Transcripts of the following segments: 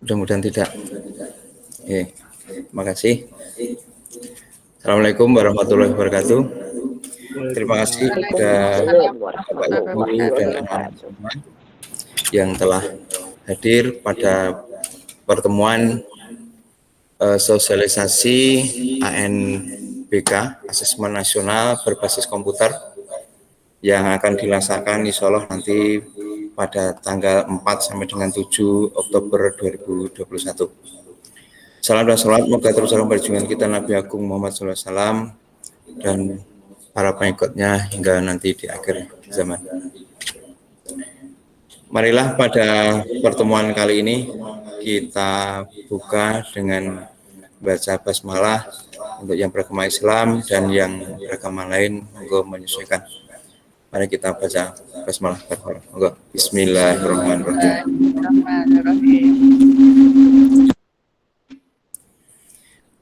Mudah-mudahan tidak. Oke, terima kasih. Assalamualaikum warahmatullahi wabarakatuh. Terima kasih kepada Bapak Ibu dan anak-anak semua yang telah hadir pada pertemuan sosialisasi ANBK, Asesmen Nasional Berbasis Komputer, yang akan dilaksanakan insya Allah nanti pada tanggal 4 sampai dengan 7 Oktober 2021. Salam dan salat moga terus dalam perjuangan kita Nabi Agung Muhammad SAW dan para pengikutnya hingga nanti di akhir zaman. Marilah pada pertemuan kali ini kita buka dengan baca basmalah untuk yang beragama Islam dan yang beragama lain monggo menyesuaikan. Mari kita baca basmalah. Monggo. Bismillahirrahmanirrahim.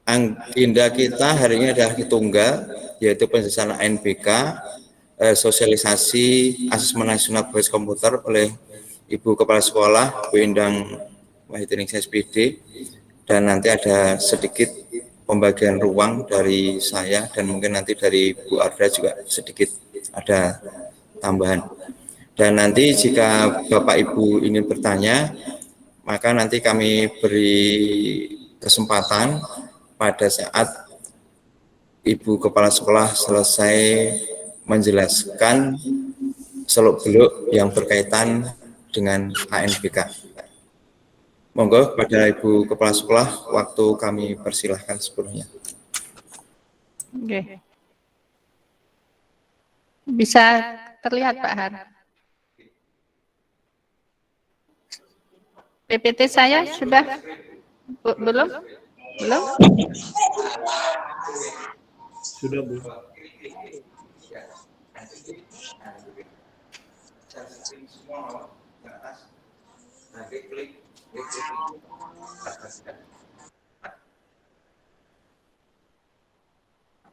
Agenda kita hari ini adalah tunggal, yaitu penjelasan ANBK, sosialisasi asesmen nasional berbasis komputer oleh Ibu Kepala Sekolah Bu Endang Wahyuningsih SPD, dan nanti ada sedikit pembagian ruang dari saya dan mungkin nanti dari Bu Arda juga sedikit ada tambahan. Dan nanti jika Bapak Ibu ingin bertanya, maka nanti kami beri kesempatan pada saat Ibu Kepala Sekolah selesai menjelaskan seluk-beluk yang berkaitan dengan ANBK. Monggo kepada Ibu Kepala Sekolah, waktu kami persilahkan sepenuhnya. Oke. Bisa terlihat Pak Har? PPT saya sudah belum? Belum? Sudah, Bu.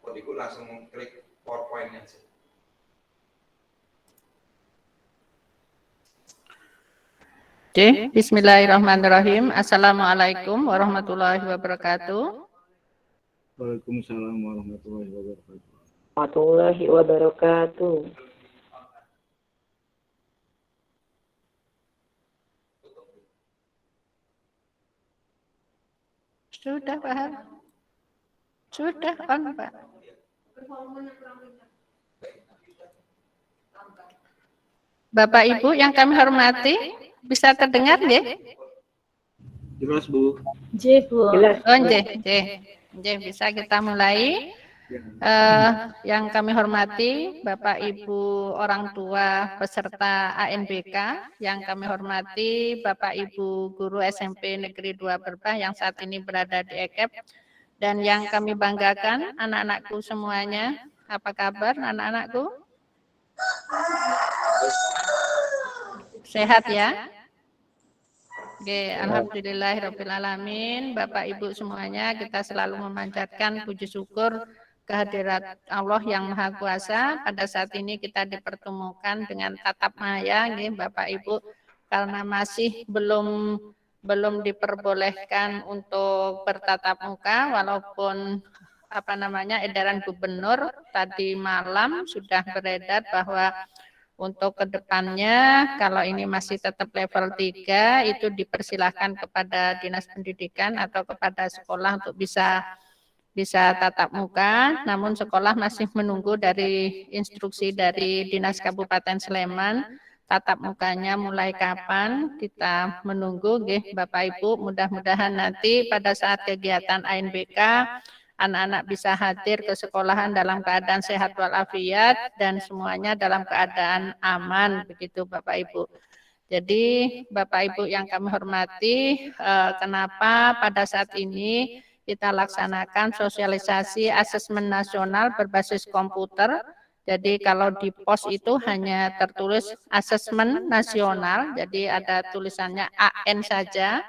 Aku langsung klik PowerPoint aja. Oke, bismillahirrahmanirrahim. Assalamualaikum warahmatullahi wabarakatuh. Waalaikumsalam warahmatullahi wabarakatuh. Warahmatullahi wabarakatuh. Sudah, Pak. Sudah, on, Pak. Bapak Ibu yang kami hormati, bisa terdengar nggih? Jelas, Bu. Bu. Jelas. Oh, nggih, bisa kita mulai. Yang kami hormati Bapak Ibu orang tua peserta ANBK, yang kami hormati Bapak Ibu guru SMP Negeri 2 Berbah yang saat ini berada di EKEP, dan yang kami banggakan anak-anakku semuanya. Apa kabar anak-anakku? Sehat ya? Oke, alhamdulillahirrahmanirrahim. Bapak Ibu semuanya, kita selalu memanjatkan puji syukur kehadirat Allah yang Maha Kuasa. Pada saat ini kita dipertemukan dengan tatap maya, Bapak Ibu, karena masih belum diperbolehkan untuk bertatap muka, walaupun edaran gubernur tadi malam sudah beredar bahwa untuk kedepannya, kalau ini masih tetap level 3, itu dipersilahkan kepada Dinas Pendidikan atau kepada sekolah untuk bisa tatap muka. Namun sekolah masih menunggu dari instruksi dari Dinas Kabupaten Sleman, tatap mukanya mulai kapan, kita menunggu, Bapak Ibu. Mudah-mudahan nanti pada saat kegiatan ANBK, anak-anak bisa hadir ke sekolahan dalam keadaan sehat walafiat dan semuanya dalam keadaan aman, begitu Bapak Ibu. Jadi Bapak Ibu yang kami hormati, kenapa pada saat ini kita laksanakan sosialisasi asesmen nasional berbasis komputer. Jadi kalau di pos itu hanya tertulis asesmen nasional, jadi ada tulisannya AN saja.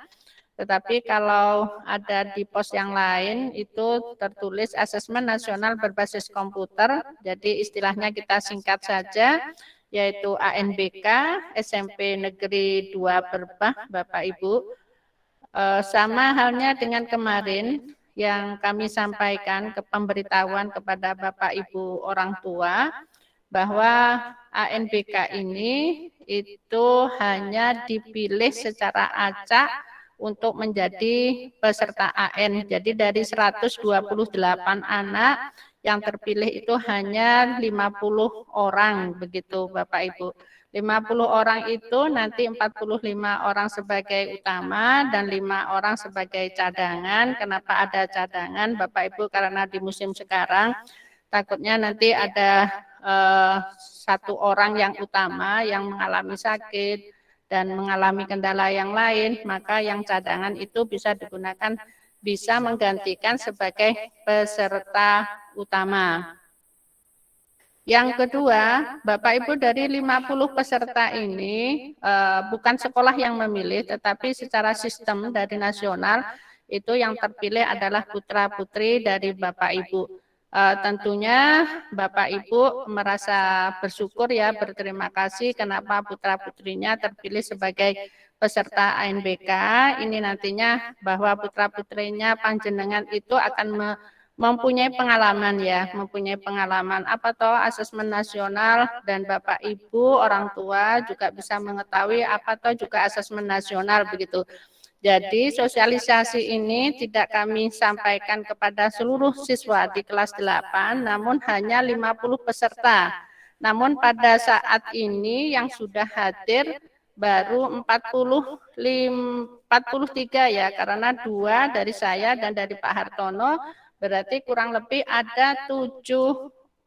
Tetapi kalau ada di pos yang lain itu tertulis asesmen nasional berbasis komputer, jadi istilahnya kita singkat saja, yaitu ANBK SMP Negeri 2 Berbah, Bapak Ibu. Sama halnya dengan kemarin yang kami sampaikan ke pemberitahuan kepada Bapak Ibu orang tua bahwa ANBK ini itu hanya dipilih secara acak untuk menjadi peserta AN. Jadi dari 128 anak yang terpilih itu hanya 50 orang begitu Bapak Ibu. 50 orang itu nanti 45 orang sebagai utama dan 5 orang sebagai cadangan. Kenapa ada cadangan Bapak Ibu? Karena di musim sekarang takutnya nanti ada satu orang yang utama yang mengalami sakit dan mengalami kendala yang lain, maka yang cadangan itu bisa digunakan, bisa menggantikan sebagai peserta utama. Yang kedua, Bapak Ibu dari 50 peserta ini bukan sekolah yang memilih, tetapi secara sistem dari nasional itu yang terpilih adalah putra-putri dari Bapak Ibu. Tentunya Bapak Ibu merasa bersyukur ya, berterima kasih kenapa putra-putrinya terpilih sebagai peserta ANBK. Ini nantinya bahwa putra-putrinya panjenengan itu akan mempunyai pengalaman ya, mempunyai pengalaman apa toh asesmen nasional, dan Bapak Ibu orang tua juga bisa mengetahui apa toh juga asesmen nasional begitu. Jadi sosialisasi ini tidak kami sampaikan kepada seluruh siswa di kelas 8, namun hanya 50 peserta. Namun pada saat ini yang sudah hadir baru 43 ya, karena 2 dari saya dan dari Pak Hartono, berarti kurang lebih ada 7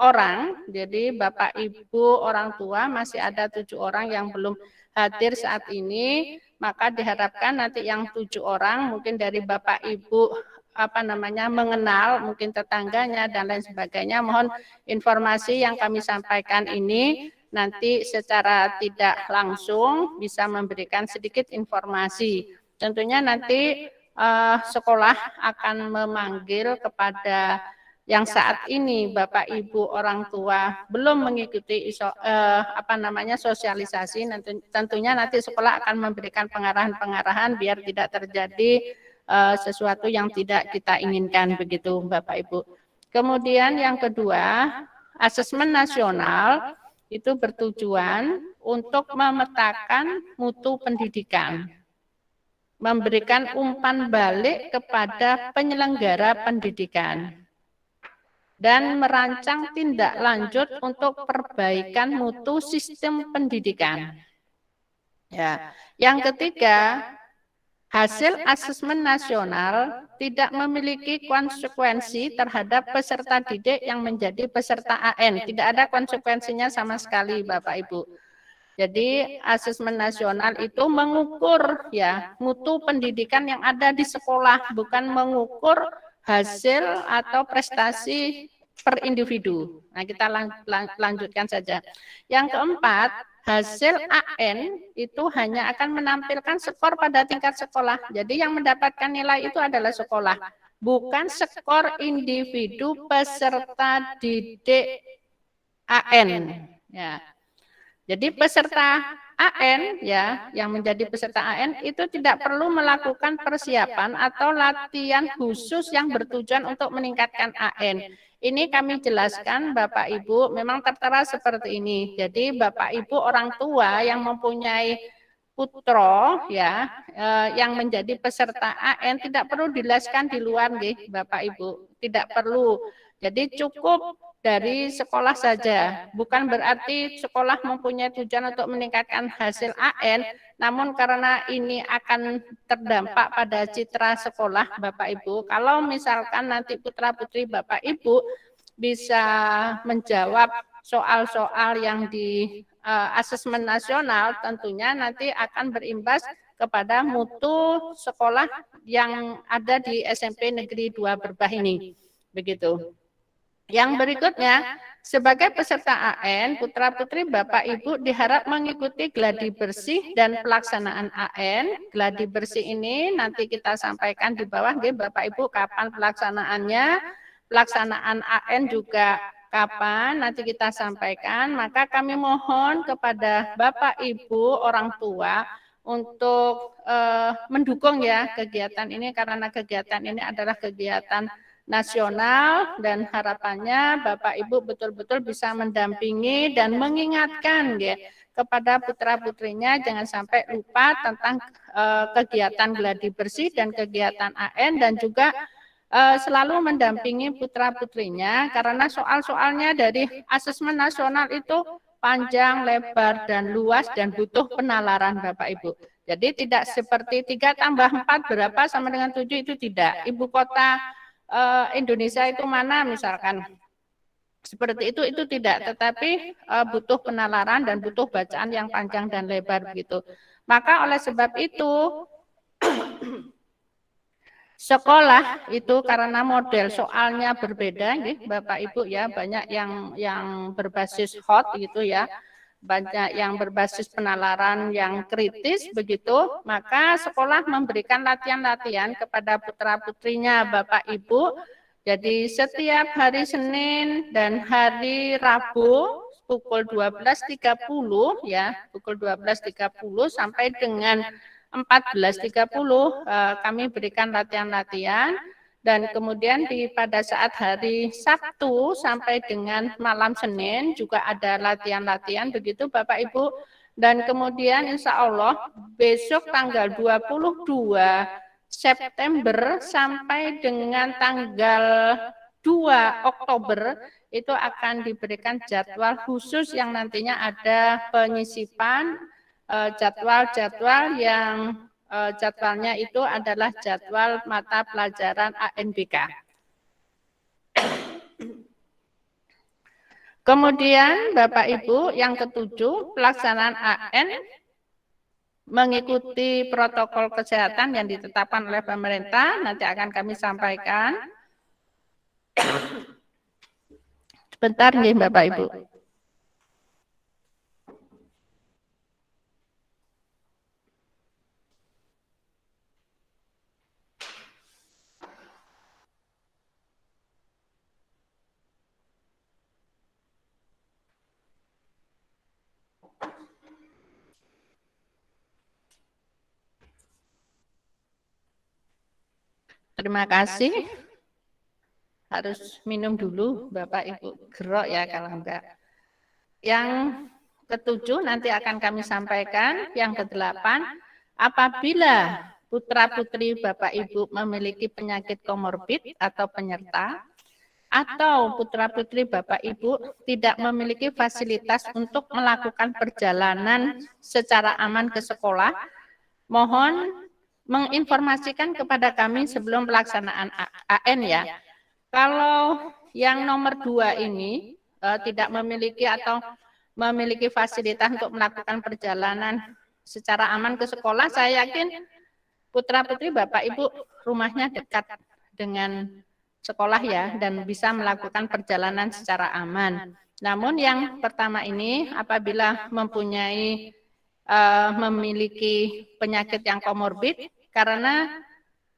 orang. Jadi Bapak Ibu orang tua masih ada 7 orang yang belum hadir saat ini. Maka diharapkan nanti yang 7 orang mungkin dari Bapak Ibu mengenal mungkin tetangganya dan lain sebagainya. Mohon informasi yang kami sampaikan ini nanti secara tidak langsung bisa memberikan sedikit informasi. Tentunya nanti sekolah akan memanggil kepada yang saat ini Bapak Ibu orang tua belum mengikuti sosialisasi, tentunya nanti sekolah akan memberikan pengarahan-pengarahan biar tidak terjadi sesuatu yang tidak kita inginkan begitu Bapak Ibu. Kemudian yang kedua, asesmen nasional itu bertujuan untuk memetakan mutu pendidikan, memberikan umpan balik kepada penyelenggara pendidikan, dan merancang tindak lanjut untuk perbaikan mutu sistem pendidikan. Ya. Yang ketiga, hasil asesmen nasional tidak memiliki konsekuensi terhadap peserta didik yang menjadi peserta AN. Tidak ada konsekuensinya sama sekali Bapak Ibu. Jadi asesmen nasional itu mengukur ya mutu pendidikan yang ada di sekolah, bukan mengukur hasil atau prestasi per individu. Nah, kita lanjutkan saja. Yang keempat, hasil AN itu hanya akan menampilkan skor pada tingkat sekolah. Jadi yang mendapatkan nilai itu adalah sekolah, bukan skor individu peserta didik AN. Ya. Jadi peserta AN ya, yang menjadi peserta AN itu tidak perlu melakukan persiapan atau latihan khusus yang bertujuan untuk meningkatkan AN. Ini kami jelaskan Bapak Ibu, memang tertera seperti ini. Jadi Bapak Ibu orang tua yang mempunyai putra ya, yang menjadi peserta AN tidak perlu dijelaskan di luar nggih Bapak Ibu, tidak perlu. Jadi cukup dari sekolah saja, bukan berarti sekolah mempunyai tujuan untuk meningkatkan hasil AN, namun karena ini akan terdampak pada citra sekolah Bapak Ibu, kalau misalkan nanti putra-putri Bapak Ibu bisa menjawab soal-soal yang di asesmen nasional, tentunya nanti akan berimbas kepada mutu sekolah yang ada di SMP Negeri 2 Berbah ini. Begitu. Yang berikutnya, sebagai peserta AN, putra-putri Bapak Ibu diharap mengikuti gladi bersih dan pelaksanaan AN. Gladi bersih ini nanti kita sampaikan di bawah, Bapak Ibu, kapan pelaksanaannya, pelaksanaan AN juga kapan, nanti kita sampaikan. Maka kami mohon kepada Bapak Ibu orang tua untuk mendukung ya kegiatan ini, karena kegiatan ini adalah kegiatan nasional dan harapannya Bapak Ibu betul-betul bisa mendampingi dan mengingatkan ya kepada putra-putrinya jangan sampai lupa tentang kegiatan gladi bersih dan kegiatan AN, dan juga selalu mendampingi putra-putrinya karena soal-soalnya dari asesmen nasional itu panjang, lebar, dan luas dan butuh penalaran Bapak Ibu. Jadi tidak seperti 3 tambah 4 berapa sama dengan 7 itu tidak. Ibu kota Indonesia itu mana misalkan. Seperti itu tidak, tetapi butuh penalaran dan butuh bacaan yang panjang dan lebar begitu. Maka oleh sebab itu sekolah itu karena model soalnya berbeda, Bapak Ibu ya, banyak yang berbasis hot gitu ya, banyak yang berbasis penalaran yang kritis begitu, maka sekolah memberikan latihan-latihan kepada putra-putrinya Bapak Ibu. Jadi setiap hari Senin dan hari Rabu pukul 12.30 ya, pukul 12.30 sampai dengan 14.30 kami berikan latihan-latihan, dan kemudian pada saat hari Sabtu sampai dengan malam Senin juga ada latihan-latihan begitu Bapak Ibu, dan kemudian insya Allah besok tanggal 22 September sampai dengan tanggal 2 Oktober itu akan diberikan jadwal khusus yang nantinya ada penyisipan jadwal-jadwal yang jadwalnya itu adalah jadwal mata pelajaran ANBK. Kemudian Bapak Ibu yang ketujuh, pelaksanaan AN mengikuti protokol kesehatan yang ditetapkan oleh pemerintah, nanti akan kami sampaikan. Sebentar nih Bapak Ibu. Terima kasih. Harus minum dulu Bapak Ibu, gerok ya kalau enggak. Yang ketujuh nanti akan kami sampaikan. Yang kedelapan, apabila putra-putri Bapak Ibu memiliki penyakit komorbid atau penyerta, atau putra-putri Bapak Ibu tidak memiliki fasilitas untuk melakukan perjalanan secara aman ke sekolah, mohon menginformasikan kepada kami sebelum pelaksanaan AN ya. Kalau yang nomor 2 ini tidak memiliki atau memiliki fasilitas untuk melakukan perjalanan secara aman ke sekolah, saya yakin putra-putri Bapak Ibu rumahnya dekat dengan sekolah ya dan bisa melakukan perjalanan secara aman. Namun yang pertama ini apabila memiliki penyakit yang komorbid, karena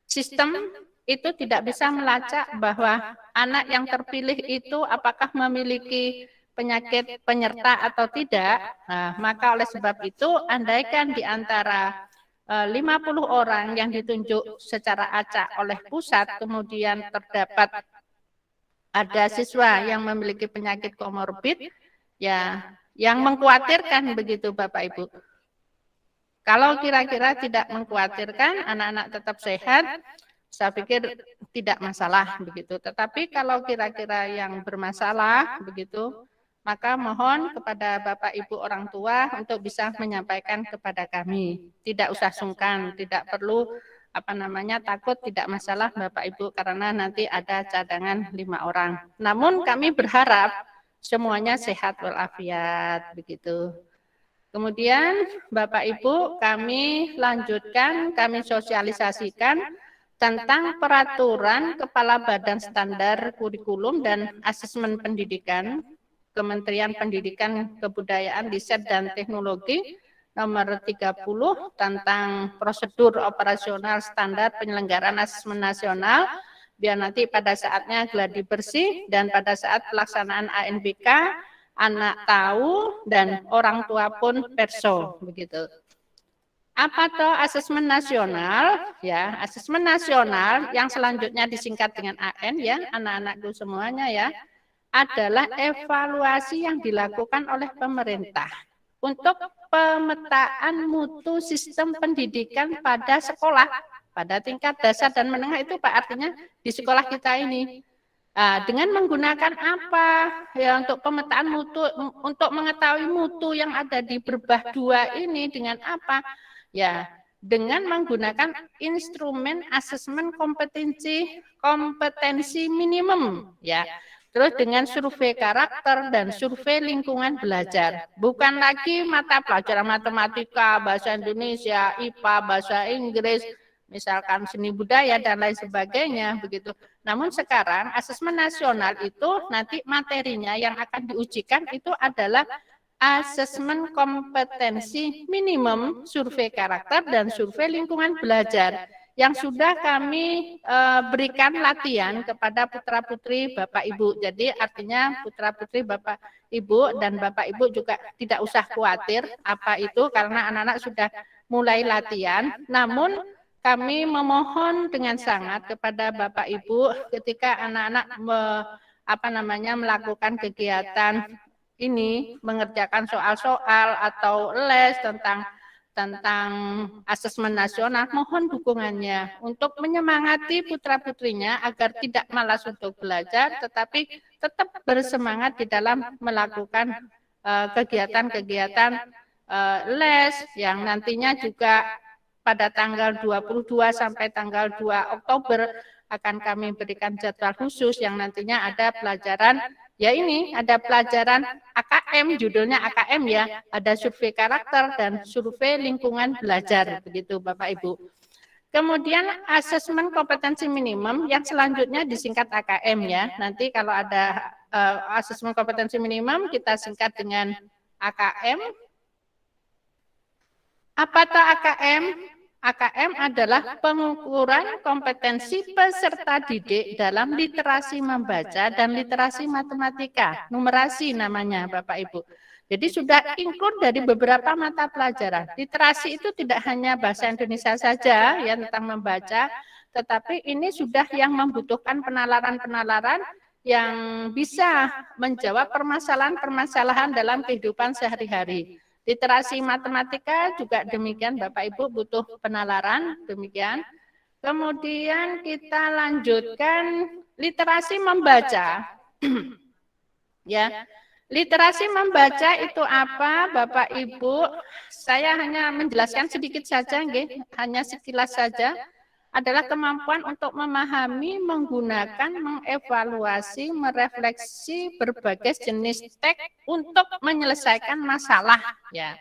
sistem itu tidak bisa melacak bahwa anak yang terpilih itu apakah memiliki penyakit penyerta atau tidak. Nah, maka oleh sebab itu andaikan di antara 50 orang yang ditunjuk secara acak oleh pusat kemudian terdapat ada siswa yang memiliki penyakit komorbid ya yang mengkhawatirkan begitu Bapak Ibu. Kalau kira-kira tidak mengkhawatirkan, anak-anak tetap sehat, saya pikir tidak masalah begitu. Tetapi kalau kira-kira yang bermasalah begitu, maka mohon kepada Bapak Ibu orang tua untuk bisa menyampaikan kepada kami. Tidak usah sungkan, tidak perlu takut, tidak masalah Bapak Ibu karena nanti ada cadangan 5 orang. Namun kami berharap semuanya sehat walafiat begitu. Kemudian Bapak Ibu kami lanjutkan, kami sosialisasikan tentang peraturan Kepala Badan Standar Kurikulum dan Asesmen Pendidikan Kementerian Pendidikan Kebudayaan, Riset dan Teknologi nomor 30 tentang prosedur operasional standar penyelenggaraan asesmen nasional, biar nanti pada saatnya gladi bersih dan pada saat pelaksanaan ANBK anak tahu dan orang tua pun perso begitu. Apa toh asesmen nasional? Ya, asesmen nasional yang selanjutnya disingkat dengan AN ya, anak-anakku semuanya ya, adalah evaluasi yang dilakukan oleh pemerintah untuk pemetaan mutu sistem pendidikan pada sekolah, pada tingkat dasar dan menengah itu Pak, artinya di sekolah kita ini. Dengan menggunakan apa ya untuk pemetaan mutu, untuk mengetahui mutu yang ada di berbah 2 ini dengan apa? Ya, dengan menggunakan instrumen asesmen kompetensi minimum ya. Terus dengan survei karakter dan survei lingkungan belajar. Bukan lagi mata pelajaran matematika, bahasa Indonesia, IPA, bahasa Inggris, misalkan seni budaya dan lain sebagainya begitu. Namun sekarang asesmen nasional itu nanti materinya yang akan diujikan itu adalah asesmen kompetensi minimum, survei karakter dan survei lingkungan belajar yang sudah kami berikan latihan kepada putra-putri Bapak Ibu. Jadi artinya putra-putri Bapak Ibu dan Bapak Ibu juga tidak usah khawatir apa itu karena anak-anak sudah mulai latihan. Namun kami memohon dengan sangat kepada Bapak Ibu ketika anak-anak melakukan kegiatan ini, mengerjakan soal-soal atau les tentang asesmen nasional, mohon dukungannya untuk menyemangati putra-putrinya agar tidak malas untuk belajar, tetapi tetap bersemangat di dalam melakukan kegiatan-kegiatan les yang nantinya juga pada tanggal 22 sampai tanggal 2 Oktober akan kami berikan jadwal khusus yang nantinya ada pelajaran, ya ini ada pelajaran AKM, judulnya AKM ya, ada survei karakter dan survei lingkungan belajar, begitu Bapak Ibu. Kemudian asesmen kompetensi minimum yang selanjutnya disingkat AKM ya, nanti kalau ada asesmen kompetensi minimum kita singkat dengan AKM. Apa itu AKM? AKM adalah pengukuran kompetensi peserta didik dalam literasi membaca dan literasi matematika. Numerasi namanya Bapak Ibu. Jadi sudah include dari beberapa mata pelajaran. Literasi itu tidak hanya bahasa Indonesia saja ya tentang membaca, tetapi ini sudah yang membutuhkan penalaran-penalaran yang bisa menjawab permasalahan-permasalahan dalam kehidupan sehari-hari. Literasi matematika juga demikian Bapak Ibu butuh penalaran demikian. Kemudian kita lanjutkan literasi membaca. Ya. Literasi membaca itu apa Bapak Ibu? Saya hanya menjelaskan sedikit saja nggih, hanya sekilas saja. Adalah kemampuan untuk memahami, menggunakan, mengevaluasi, merefleksi berbagai jenis teks untuk menyelesaikan masalah ya.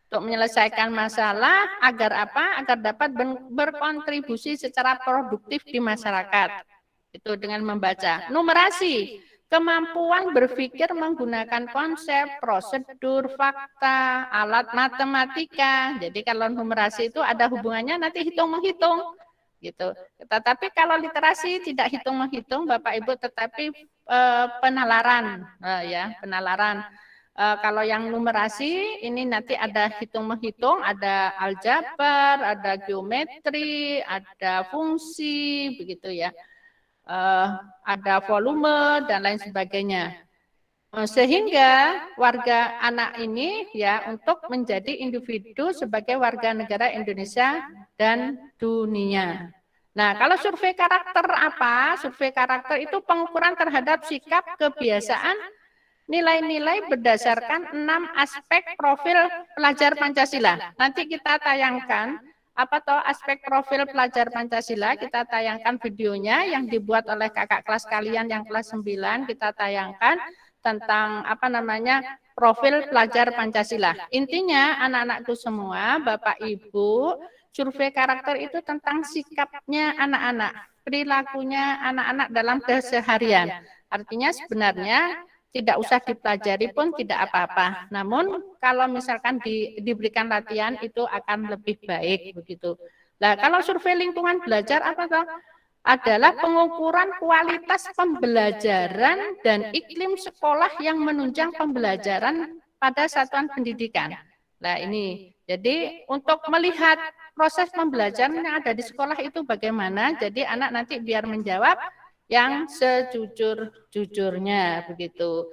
Untuk menyelesaikan masalah agar apa? Agar dapat berkontribusi secara produktif di masyarakat. Itu dengan membaca. Numerasi, kemampuan berpikir menggunakan konsep, prosedur, fakta, alat matematika. Jadi kalau numerasi itu ada hubungannya nanti hitung-menghitung. Gitu. Tetapi kalau literasi tidak hitung-menghitung Bapak Ibu, tetapi penalaran ya, penalaran. Kalau yang numerasi ini nanti ada hitung-menghitung, ada aljabar, ada geometri, ada fungsi begitu ya. Ada volume dan lain sebagainya. Sehingga warga anak ini ya untuk menjadi individu sebagai warga negara Indonesia dan dunia. Nah, kalau survei karakter apa? Survei karakter itu pengukuran terhadap sikap, kebiasaan, nilai-nilai berdasarkan 6 aspek profil pelajar Pancasila. Nanti kita tayangkan apa toh aspek profil pelajar Pancasila, kita tayangkan videonya yang dibuat oleh kakak kelas kalian yang kelas 9, kita tayangkan tentang apa namanya profil pelajar Pancasila. Intinya anak-anakku semua, Bapak Ibu, survei karakter itu tentang sikapnya anak-anak, perilakunya anak-anak dalam keseharian. Artinya sebenarnya tidak usah dipelajari pun tidak apa-apa. Namun kalau misalkan diberikan latihan itu akan lebih baik begitu. Nah, kalau survei lingkungan belajar apa toh? Adalah pengukuran kualitas pembelajaran dan iklim sekolah yang menunjang pembelajaran pada satuan pendidikan. Nah ini, jadi untuk melihat proses pembelajaran yang ada di sekolah itu bagaimana, jadi anak nanti biar menjawab yang sejujur-jujurnya begitu.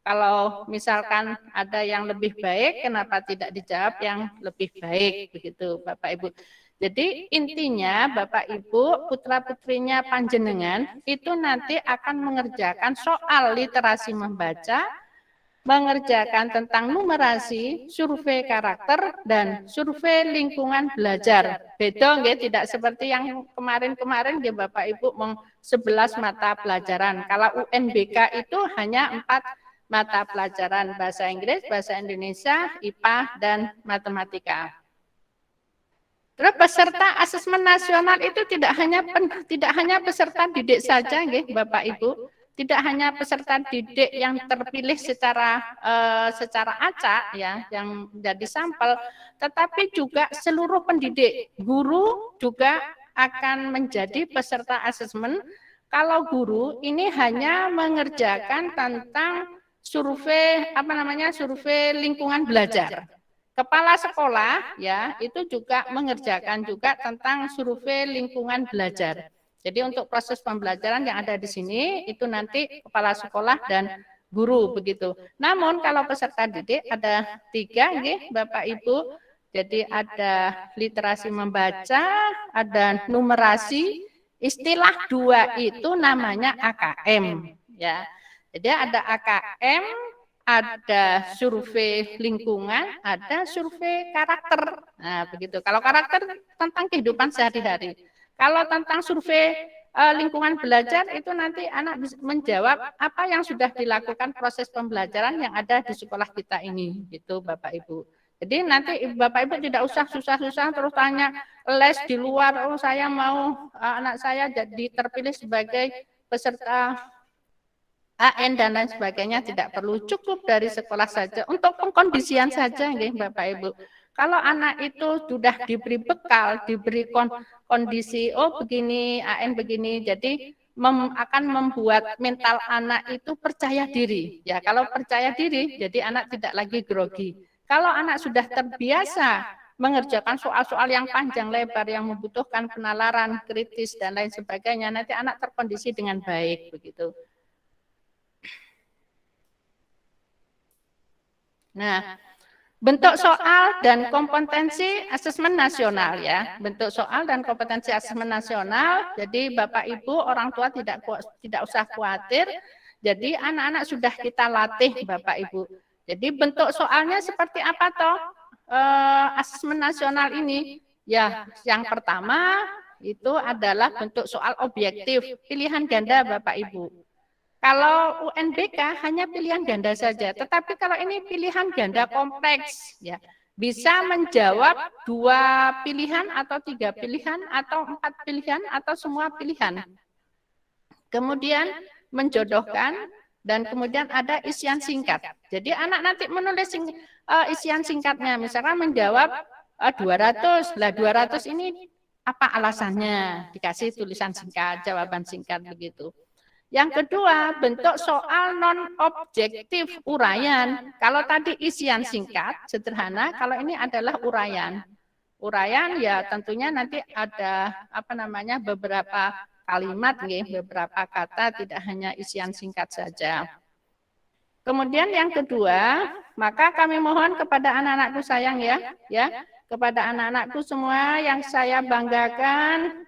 Kalau misalkan ada yang lebih baik, kenapa tidak dijawab yang lebih baik begitu, Bapak Ibu. Jadi intinya Bapak Ibu, putra-putrinya panjenengan itu nanti akan mengerjakan soal literasi membaca, mengerjakan tentang numerasi, survei karakter, dan survei lingkungan belajar. Beda nggih, tidak seperti yang kemarin-kemarin nggih Bapak Ibu 11 mata pelajaran. Kalau UNBK itu hanya 4 mata pelajaran, bahasa Inggris, bahasa Indonesia, IPA, dan matematika. Terus peserta asesmen nasional itu tidak hanya peserta didik saja nggih Bapak Ibu. Tidak hanya peserta didik yang terpilih secara acak ya, yang jadi sampel, tetapi juga seluruh pendidik. Guru juga akan menjadi peserta asesmen. Kalau guru ini hanya mengerjakan tentang survei survei lingkungan belajar. Kepala sekolah ya itu juga mengerjakan juga tentang survei lingkungan belajar. Jadi untuk proses pembelajaran yang ada di sini itu nanti kepala sekolah dan guru begitu. Namun kalau peserta didik ada 3 nggih Bapak Ibu. Jadi ada literasi membaca, ada numerasi, istilah 2 itu namanya AKM ya. Jadi ada AKM, ada survei lingkungan, ada survei karakter. Nah, begitu. Kalau karakter tentang kehidupan sehari-hari. Kalau tentang survei lingkungan belajar itu nanti anak bisa menjawab apa yang sudah dilakukan proses pembelajaran yang ada di sekolah kita ini, gitu Bapak Ibu. Jadi nanti Bapak Ibu tidak usah susah-susah terus tanya les di luar, oh saya mau anak saya jadi terpilih sebagai peserta AN dan lain sebagainya, tidak perlu, cukup dari sekolah saja untuk pengkondisian saja nggih Bapak Ibu. Kalau anak itu sudah diberi bekal, diberi kondisi, oh begini, AN begini, jadi akan membuat mental anak itu percaya diri. Ya, kalau percaya diri, jadi anak tidak lagi grogi. Kalau anak sudah terbiasa mengerjakan soal-soal yang panjang lebar, yang membutuhkan penalaran kritis dan lain sebagainya, nanti anak terkondisi dengan baik, begitu. Nah, bentuk soal dan kompetensi asesmen nasional ya. Bentuk soal dan kompetensi asesmen nasional. Jadi Bapak Ibu orang tua tidak usah khawatir. Jadi anak-anak sudah kita latih Bapak Ibu. Jadi bentuk soalnya seperti apa toh? Asesmen nasional ini ya, yang pertama itu adalah bentuk soal objektif, pilihan ganda Bapak Ibu. Kalau UNBK hanya pilihan ganda saja, tetapi kalau ini pilihan ganda kompleks, ya bisa menjawab 2 pilihan atau 3 pilihan atau 4 pilihan atau semua pilihan. Kemudian menjodohkan dan kemudian ada isian singkat. Jadi anak nanti menulis isian singkatnya, misalkan menjawab 200, lah 200 ini apa alasannya? Dikasih tulisan singkat, jawaban singkat begitu. Yang kedua, bentuk soal non-objektif uraian. Kalau tadi isian singkat, sederhana, kalau ini adalah uraian. Uraian ya tentunya nanti ada beberapa kalimat, beberapa kata, tidak hanya isian singkat saja. Kemudian yang kedua, maka kami mohon kepada anak-anakku sayang ya, kepada anak-anakku semua yang saya banggakan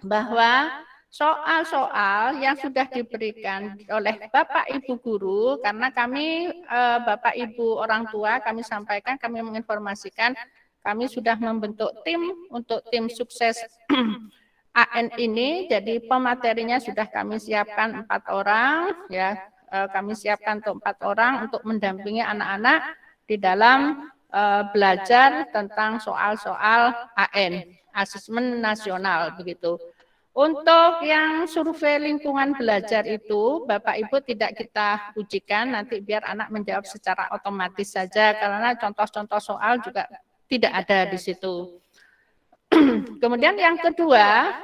bahwa soal-soal yang sudah diberikan oleh Bapak Ibu guru, karena kami Bapak Ibu orang tua kami sampaikan, kami menginformasikan, kami sudah membentuk tim untuk tim sukses AN ini. Jadi pematerinya sudah kami siapkan 4 orang ya, kami siapkan untuk 4 orang untuk mendampingi anak-anak di dalam belajar tentang soal-soal AN, asesmen nasional begitu. Untuk yang survei lingkungan belajar itu, Bapak Ibu tidak kita ujikan, nanti biar anak menjawab secara otomatis saja, karena contoh-contoh soal juga tidak ada di situ. Kemudian yang kedua,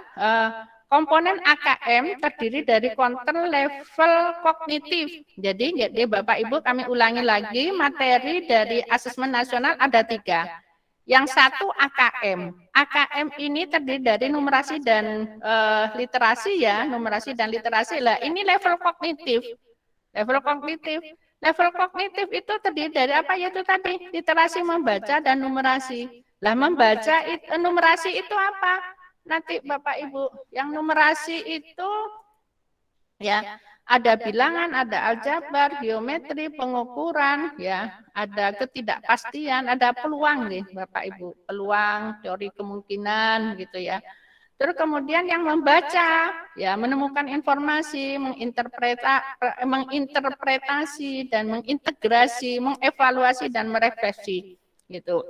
komponen AKM terdiri dari konten level kognitif. Jadi Bapak Ibu kami ulangi lagi, materi dari asesmen nasional ada 3. Yang satu AKM. AKM ini terdiri dari numerasi dan literasi ya, numerasi dan literasi. Lah, ini level kognitif. Level kognitif. Level kognitif itu terdiri dari apa yaitu tadi? Literasi membaca dan numerasi. Lah, membaca numerasi itu apa? Nanti Bapak Ibu, yang numerasi itu ya ada bilangan, ada aljabar, geometri, pengukuran, ya, ada ketidakpastian, ada peluang nih Bapak Ibu, peluang, teori kemungkinan gitu ya. Terus kemudian yang membaca, ya menemukan informasi, menginterpretasi dan mengintegrasi, mengevaluasi dan merefleksi gitu.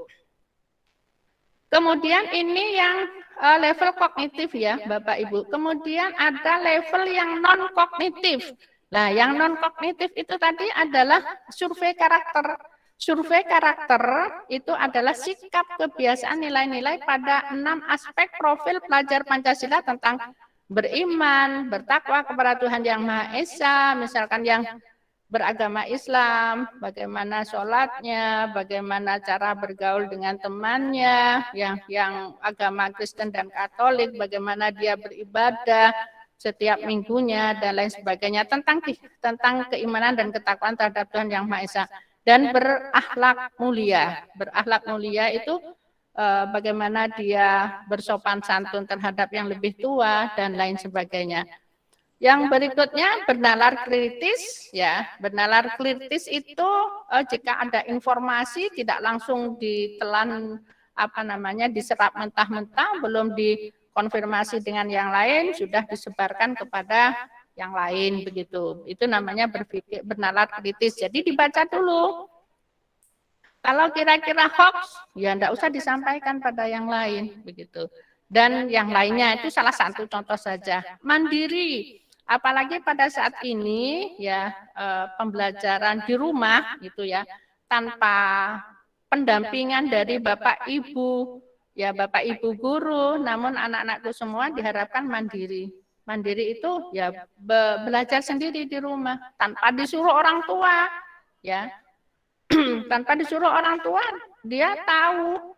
Kemudian ini yang level kognitif ya Bapak Ibu. Kemudian ada level yang non kognitif. Nah, yang non kognitif itu tadi adalah survei karakter. Survei karakter itu adalah sikap, kebiasaan, nilai-nilai pada 6 aspek profil pelajar Pancasila tentang beriman, bertakwa kepada Tuhan Yang Maha Esa, misalkan yang beragama Islam, bagaimana sholatnya, bagaimana cara bergaul dengan temannya, yang agama Kristen dan Katolik, bagaimana dia beribadah setiap minggunya dan lain sebagainya, tentang keimanan dan ketakwaan terhadap Tuhan Yang Maha Esa, dan berakhlak mulia. Berakhlak mulia itu bagaimana dia bersopan santun terhadap yang lebih tua dan lain sebagainya. Yang berikutnya bernalar kritis ya. Bernalar kritis itu jika ada informasi tidak langsung ditelan diserap mentah-mentah, belum dikonfirmasi dengan yang lain, sudah disebarkan kepada yang lain begitu. Itu namanya berpikir bernalar kritis. Jadi dibaca dulu. Kalau kira-kira hoax, ya enggak usah disampaikan pada yang lain begitu. Dan yang lainnya itu salah satu contoh saja. Mandiri. Apalagi pada saat ini ya pembelajaran di rumah gitu ya, tanpa pendampingan dari Bapak Ibu ya, Bapak Ibu guru, namun anak-anakku semua diharapkan mandiri. Mandiri itu ya belajar sendiri di rumah tanpa disuruh orang tua ya. Tanpa disuruh orang tua, dia tahu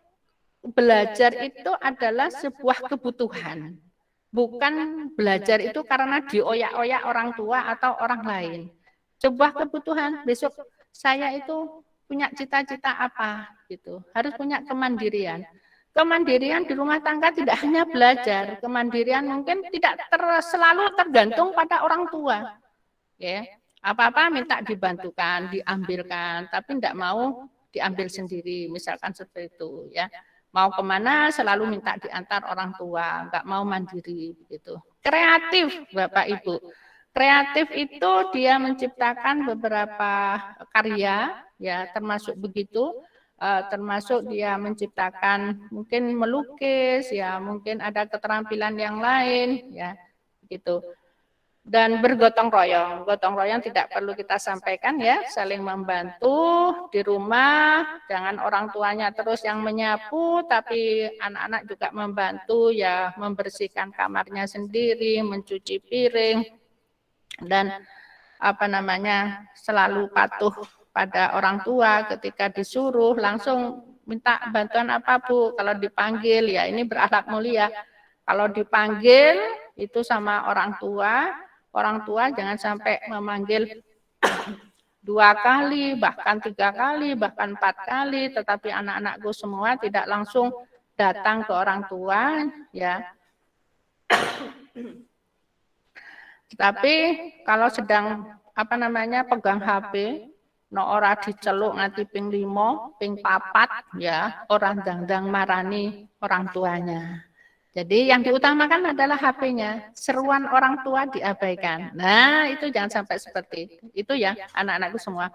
belajar itu adalah sebuah kebutuhan. Bukan belajar itu karena dioyak-oyak orang tua atau orang lain. Sebuah kebutuhan. Besok saya itu punya cita-cita apa gitu. Harus punya kemandirian. Kemandirian di rumah tangga tidak hanya belajar. Kemandirian mungkin tidak selalu tergantung pada orang tua. Ya, apa-apa minta dibantukan, diambilkan, tapi tidak mau diambil sendiri. Misalkan seperti itu ya. Mau kemana selalu minta diantar orang tua, nggak mau mandiri gitu. Kreatif Bapak Ibu. Kreatif itu dia menciptakan beberapa karya ya, termasuk begitu, termasuk dia menciptakan mungkin melukis ya, mungkin ada keterampilan yang lain ya gitu. Dan bergotong royong. Gotong royong tidak perlu kita sampaikan ya, saling membantu di rumah, jangan orang tuanya terus yang menyapu, tapi anak-anak juga membantu ya, membersihkan kamarnya sendiri, mencuci piring, dan selalu patuh pada orang tua. Ketika disuruh langsung minta bantuan apa Bu, kalau dipanggil ya ini berakhlak mulia. Kalau dipanggil itu sama orang tua jangan sampai memanggil 2 kali, bahkan 3 kali, bahkan 4 kali, tetapi anak-anakku semua tidak langsung datang ke orang tua ya. Tetapi kalau sedang pegang HP, no ora diceluk nganti ping 5, ping 4 ya, orang dang-dang marani orang tuanya. Jadi yang diutamakan adalah HP-nya, seruan orang tua diabaikan. Nah, itu jangan sampai seperti itu ya, anak-anakku semua.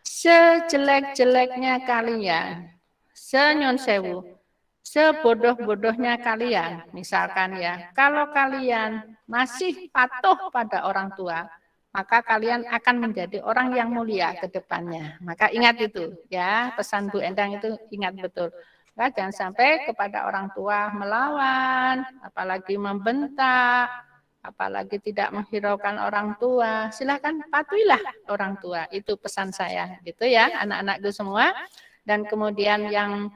Sejelek-jeleknya kalian, senyon sewu, sebodoh-bodohnya kalian, misalkan ya, kalau kalian masih patuh pada orang tua, maka kalian akan menjadi orang yang mulia ke depannya. Maka ingat itu ya, pesan Bu Endang itu ingat betul. Nah, jangan sampai kepada orang tua melawan, apalagi membentak, apalagi tidak menghiraukan orang tua. Silakan patuhilah orang tua. Itu pesan saya, gitu ya, anak-anakku semua. Dan kemudian yang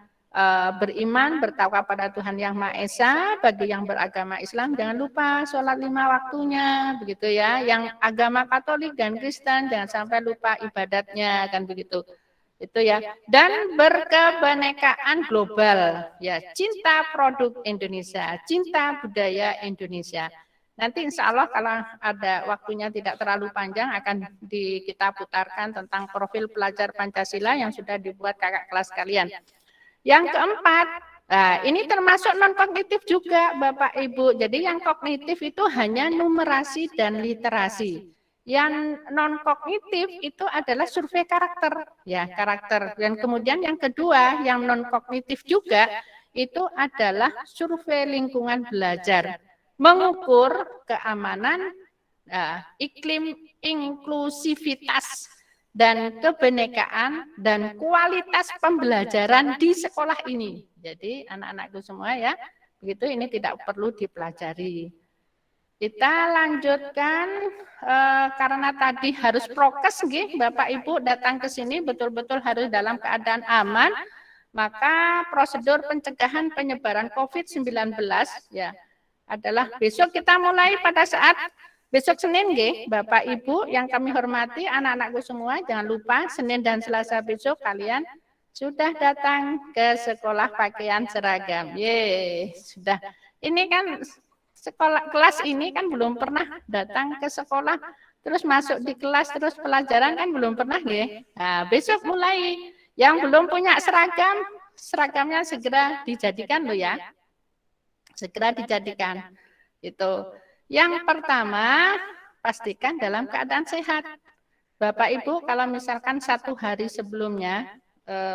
beriman, bertakwa pada Tuhan Yang Maha Esa, bagi yang beragama Islam jangan lupa sholat 5 waktunya, begitu ya. Yang agama Katolik dan Kristen jangan sampai lupa ibadatnya, kan begitu. Itu ya. Dan berkebenekaan global, ya, cinta produk Indonesia, cinta budaya Indonesia. Nanti insya Allah kalau ada waktunya tidak terlalu panjang akan kita putarkan tentang profil pelajar Pancasila yang sudah dibuat kakak kelas kalian. Yang keempat, nah ini termasuk non-kognitif juga Bapak Ibu. Jadi yang kognitif itu hanya numerasi dan literasi. Yang non-kognitif itu adalah survei karakter, ya karakter. Dan kemudian yang kedua, yang non-kognitif juga itu adalah survei lingkungan belajar. Mengukur keamanan, iklim inklusivitas, dan kebenekaan dan kualitas pembelajaran di sekolah ini. Jadi anak-anakku semua ya, begitu ini tidak perlu dipelajari. Kita lanjutkan karena tadi harus prokes nggih, Bapak Ibu datang ke sini betul-betul harus dalam keadaan aman, maka prosedur pencegahan penyebaran COVID-19 ya adalah besok kita mulai pada saat besok Senin nggih, Bapak Ibu yang kami hormati, anak-anakku semua, jangan lupa Senin dan Selasa besok kalian sudah datang ke sekolah pakaian seragam. Sudah. Ini kan sekolah kelas ini kan belum pernah datang ke sekolah, terus masuk di kelas, terus pelajaran kan belum pernah nggih. Nah, besok mulai yang belum punya seragam, seragamnya segera dijadikan loh ya. Segera dijadikan. Itu. Yang pertama, pastikan dalam keadaan sehat. Bapak Ibu, kalau misalkan 1 hari sebelumnya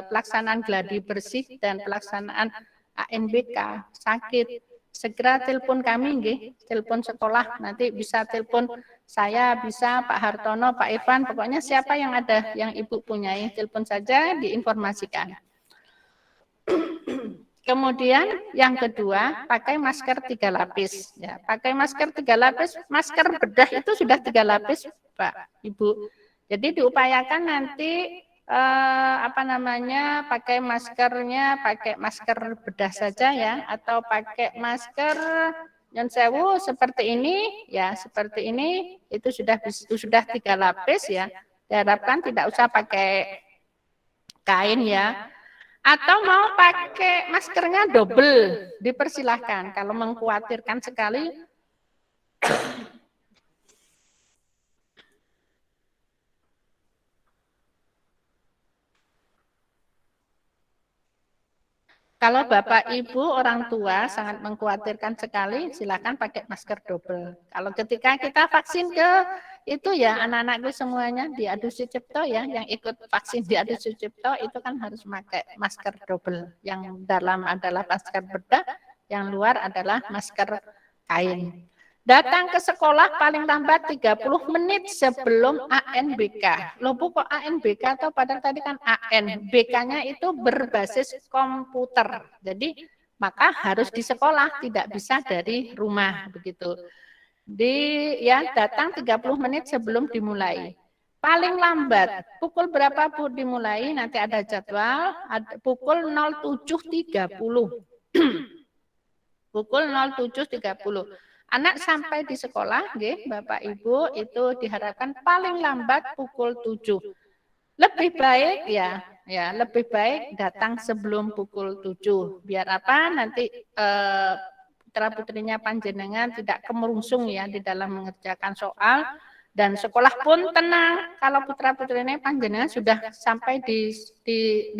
pelaksanaan gladi bersih dan pelaksanaan ANBK sakit, segera telepon kami, nggih, telepon sekolah. Nanti bisa telepon saya, bisa Pak Hartono, Pak Irfan, pokoknya siapa yang ada yang Ibu punyai, telepon saja, diinformasikan. Kemudian yang kedua, pakai masker 3 lapis. Ya, pakai masker 3 lapis, masker bedah itu sudah 3 lapis, Pak Ibu. Jadi diupayakan nanti pakai maskernya, pakai masker bedah saja ya, atau pakai masker nyon sewu seperti ini, ya seperti ini, itu sudah 3 lapis ya. Diharapkan tidak usah pakai kain ya. Atau mau pakai maskernya double, dipersilahkan. Kalau mengkhawatirkan sekali, kalau Bapak Ibu orang tua sangat mengkhawatirkan sekali, silakan pakai masker double. Kalau ketika kita vaksin ke itu ya anak-anakku semuanya di Adu Sucipto ya, yang ikut vaksin di Adu Sucipto itu kan harus pakai masker double. Yang dalam adalah masker bedah, yang luar adalah masker kain. Datang ke sekolah paling lambat 30 menit sebelum ANBK. Loh Bu, kok ANBK atau padahal tadi kan AN. BK-nya itu berbasis komputer. Jadi maka harus di sekolah, tidak bisa dari rumah begitu. Datang 30 menit sebelum dimulai. Paling lambat pukul berapa Bu dimulai? Nanti ada jadwal, pukul 07.30. Pukul 07.30. Anak sampai di sekolah, nggih, Bapak Ibu, itu diharapkan paling lambat pukul 7. Lebih baik lebih baik datang sebelum pukul 7. Biar apa? Nanti putra-putrinya panjenengan tidak kemerungsung ya di dalam mengerjakan soal, dan sekolah pun tenang. Kalau putra-putrinya panjenengan sudah sampai di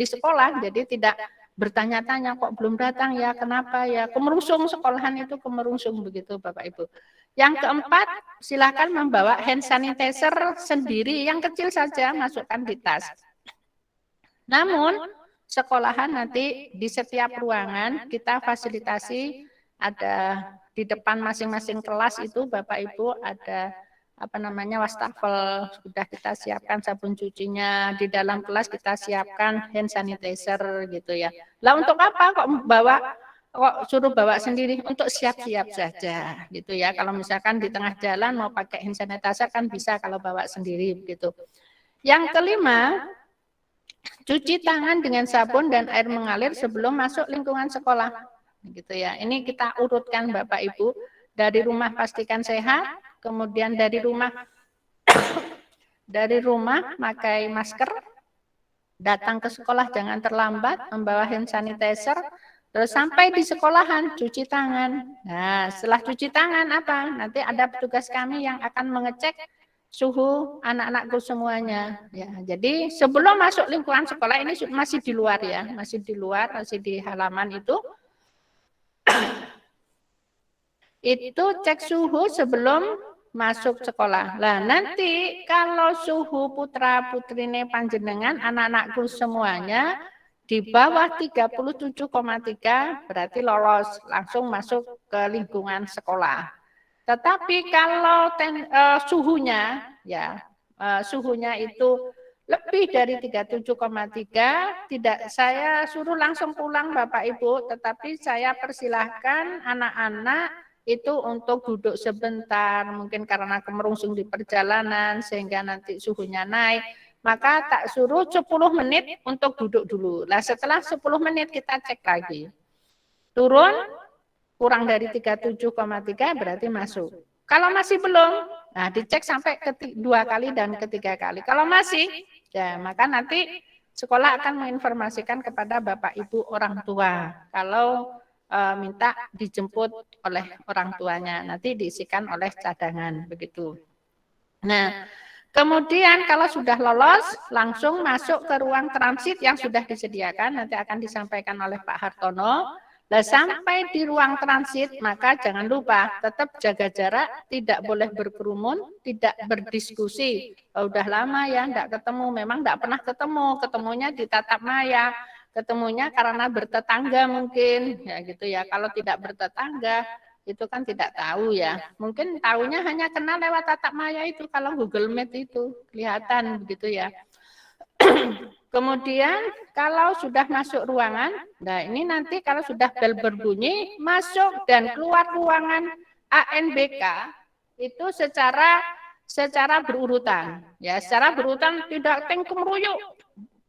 sekolah, jadi tidak bertanya-tanya kok belum datang ya, kenapa ya, kemerungsung, sekolahan itu kemerungsung begitu Bapak Ibu. Yang keempat, silakan membawa hand sanitizer sendiri yang kecil saja, masukkan di tas. Namun sekolahan nanti di setiap ruangan kita fasilitasi, ada di depan masing-masing kelas itu Bapak Ibu ada wastafel sudah kita siapkan, sabun cucinya, di dalam kelas kita siapkan hand sanitizer gitu ya. Lah untuk apa kok suruh bawa sendiri? Untuk siap-siap saja gitu ya. Kalau misalkan di tengah jalan mau pakai hand sanitizer kan bisa kalau bawa sendiri gitu. Yang kelima, cuci tangan dengan sabun dan air mengalir sebelum masuk lingkungan sekolah gitu ya. Ini kita urutkan Bapak Ibu. Dari rumah pastikan sehat, kemudian dari rumah pakai masker, datang ke sekolah jangan terlambat, membawa hand sanitizer, terus sampai di sekolahan cuci tangan. Nah, setelah cuci tangan apa? Nanti ada petugas kami yang akan mengecek suhu anak-anakku semuanya. Ya, jadi sebelum masuk lingkungan sekolah ini masih di luar ya, masih di halaman itu. Itu cek suhu sebelum masuk sekolah. Nah, nanti kalau suhu putra-putrine panjenengan, anak-anakku semuanya di bawah 37,3 berarti lolos, langsung masuk ke lingkungan sekolah. Tetapi kalau suhunya itu lebih dari 37,3, tidak saya suruh langsung pulang Bapak Ibu, tetapi saya persilahkan anak-anak itu untuk duduk sebentar, mungkin karena kemerungsung di perjalanan sehingga nanti suhunya naik, maka tak suruh 10 menit untuk duduk dulu. Nah, setelah 10 menit kita cek lagi. Turun kurang dari 37,3 berarti masuk. Kalau masih belum, nah dicek sampai 2 kali dan ketiga kali. Kalau masih, ya maka nanti sekolah akan menginformasikan kepada Bapak Ibu orang tua. Kalau minta dijemput oleh orang tuanya, nanti diisikan oleh cadangan begitu. Nah, kemudian kalau sudah lolos langsung masuk ke ruang transit yang sudah disediakan, nanti akan disampaikan oleh Pak Hartono. Nah, sampai di ruang transit maka jangan lupa tetap jaga jarak, tidak boleh berkerumun, tidak berdiskusi. Udah lama ya enggak ketemu, memang enggak pernah ketemu, ketemunya di tatap maya. Ketemunya karena bertetangga mungkin, ya gitu ya. Kalau tidak bertetangga, itu kan tidak tahu ya. Mungkin tahunya hanya kenal lewat tatap maya itu, kalau Google Meet itu kelihatan begitu ya. Kemudian kalau sudah masuk ruangan, nah ini nanti kalau sudah bel berbunyi, masuk dan keluar ruangan ANBK itu secara berurutan. Ya, secara berurutan tidak tengkem-ruyuk.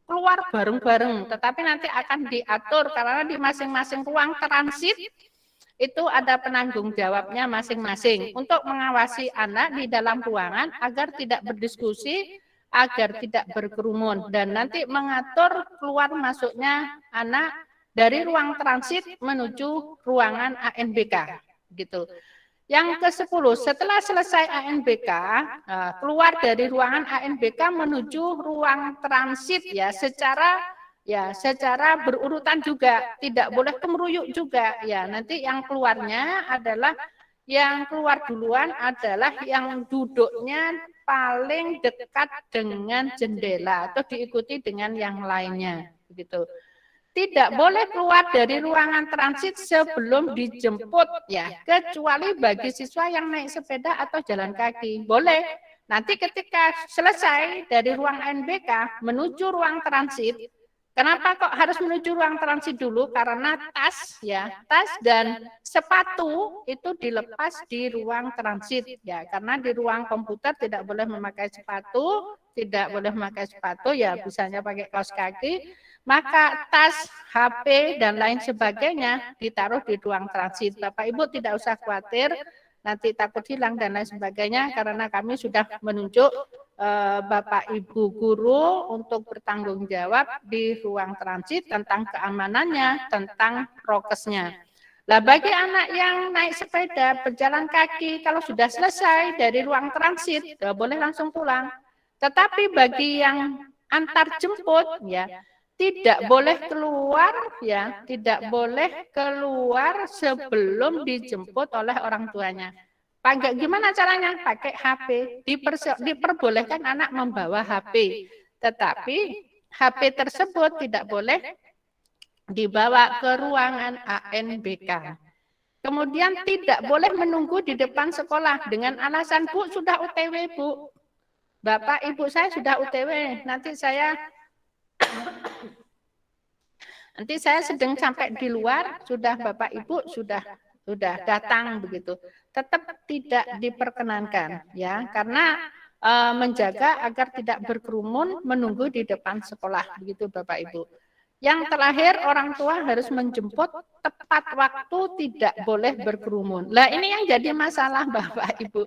Keluar bareng-bareng, tetapi nanti akan diatur karena di masing-masing ruang transit itu ada penanggung jawabnya masing-masing untuk mengawasi anak di dalam ruangan agar tidak berdiskusi, agar tidak berkerumun, dan nanti mengatur keluar masuknya anak dari ruang transit menuju ruangan ANBK gitu. Yang ke-10, setelah selesai ANBK, keluar dari ruangan ANBK menuju ruang transit ya secara berurutan juga, tidak boleh kemeruyuk juga ya. Nanti yang keluarnya adalah yang keluar duluan adalah yang duduknya paling dekat dengan jendela atau diikuti dengan yang lainnya begitu. Tidak boleh keluar dari ruangan transit sebelum dijemput ya, kecuali bagi siswa yang naik sepeda atau jalan kaki. Boleh. Nanti ketika selesai dari ruang ANBK menuju ruang transit, kenapa kok harus menuju ruang transit dulu? Karena tas dan sepatu itu dilepas di ruang transit ya, karena di ruang komputer tidak boleh memakai sepatu, ya misalnya pakai kaos kaki. Maka tas, HP, dan lain sebagainya ditaruh di ruang transit. Bapak Ibu tidak usah khawatir, nanti takut hilang dan lain sebagainya, karena kami sudah menunjuk Bapak Ibu guru untuk bertanggung jawab di ruang transit tentang keamanannya, tentang prokesnya. Nah, bagi anak yang naik sepeda, berjalan kaki, kalau sudah selesai dari ruang transit, boleh langsung pulang. Tetapi bagi yang antar jemput, ya, tidak boleh keluar sebelum dijemput oleh orang tuanya. Gimana caranya? Pakai HP. Diperbolehkan anak membawa HP, tetapi HP tersebut tidak boleh dibawa ke ruangan ANBK. Kemudian tidak boleh menunggu di depan sekolah dengan alasan, Bu, sudah UTW, Bu. Bapak, Ibu saya sudah UTW, nanti saya sedang sampai di luar, sudah Bapak Ibu sudah datang begitu. Tetap tidak diperkenankan ya, karena menjaga agar tidak berkerumun menunggu di depan sekolah begitu Bapak Ibu. Yang terakhir, orang tua harus menjemput tepat waktu, tidak boleh berkerumun. Nah, ini yang jadi masalah Bapak Ibu.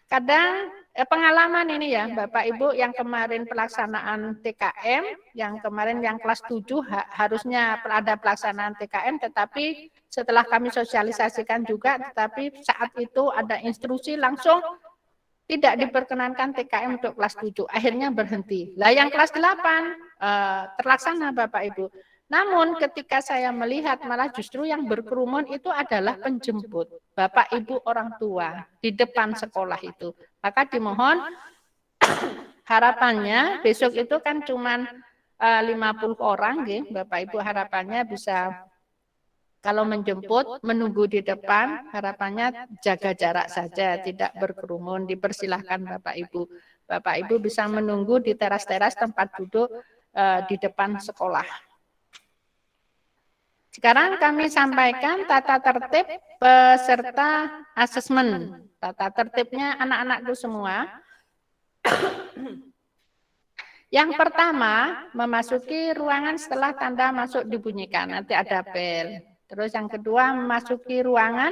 Kadang pengalaman ini ya Bapak Ibu, yang kemarin pelaksanaan TKM, yang kemarin yang kelas 7 harusnya ada pelaksanaan TKM, tetapi setelah kami sosialisasikan juga, tetapi saat itu ada instruksi langsung tidak diperkenankan TKM untuk kelas 7, akhirnya berhenti. Lah yang kelas 8 terlaksana Bapak Ibu. Namun ketika saya melihat malah justru yang berkerumun itu adalah penjemput, Bapak Ibu orang tua di depan sekolah itu. Maka dimohon harapannya besok itu kan cuman 50 orang, Bapak Ibu, harapannya bisa kalau menjemput menunggu di depan, harapannya jaga jarak saja, tidak berkerumun, dipersilahkan Bapak Ibu. Bapak Ibu bisa menunggu di teras-teras tempat duduk di depan sekolah. Sekarang kami sampaikan tata tertib peserta asesmen. Tata tertibnya anak-anakku semua. Yang pertama, memasuki ruangan setelah tanda masuk dibunyikan. Nanti ada bel. Terus yang kedua, memasuki ruangan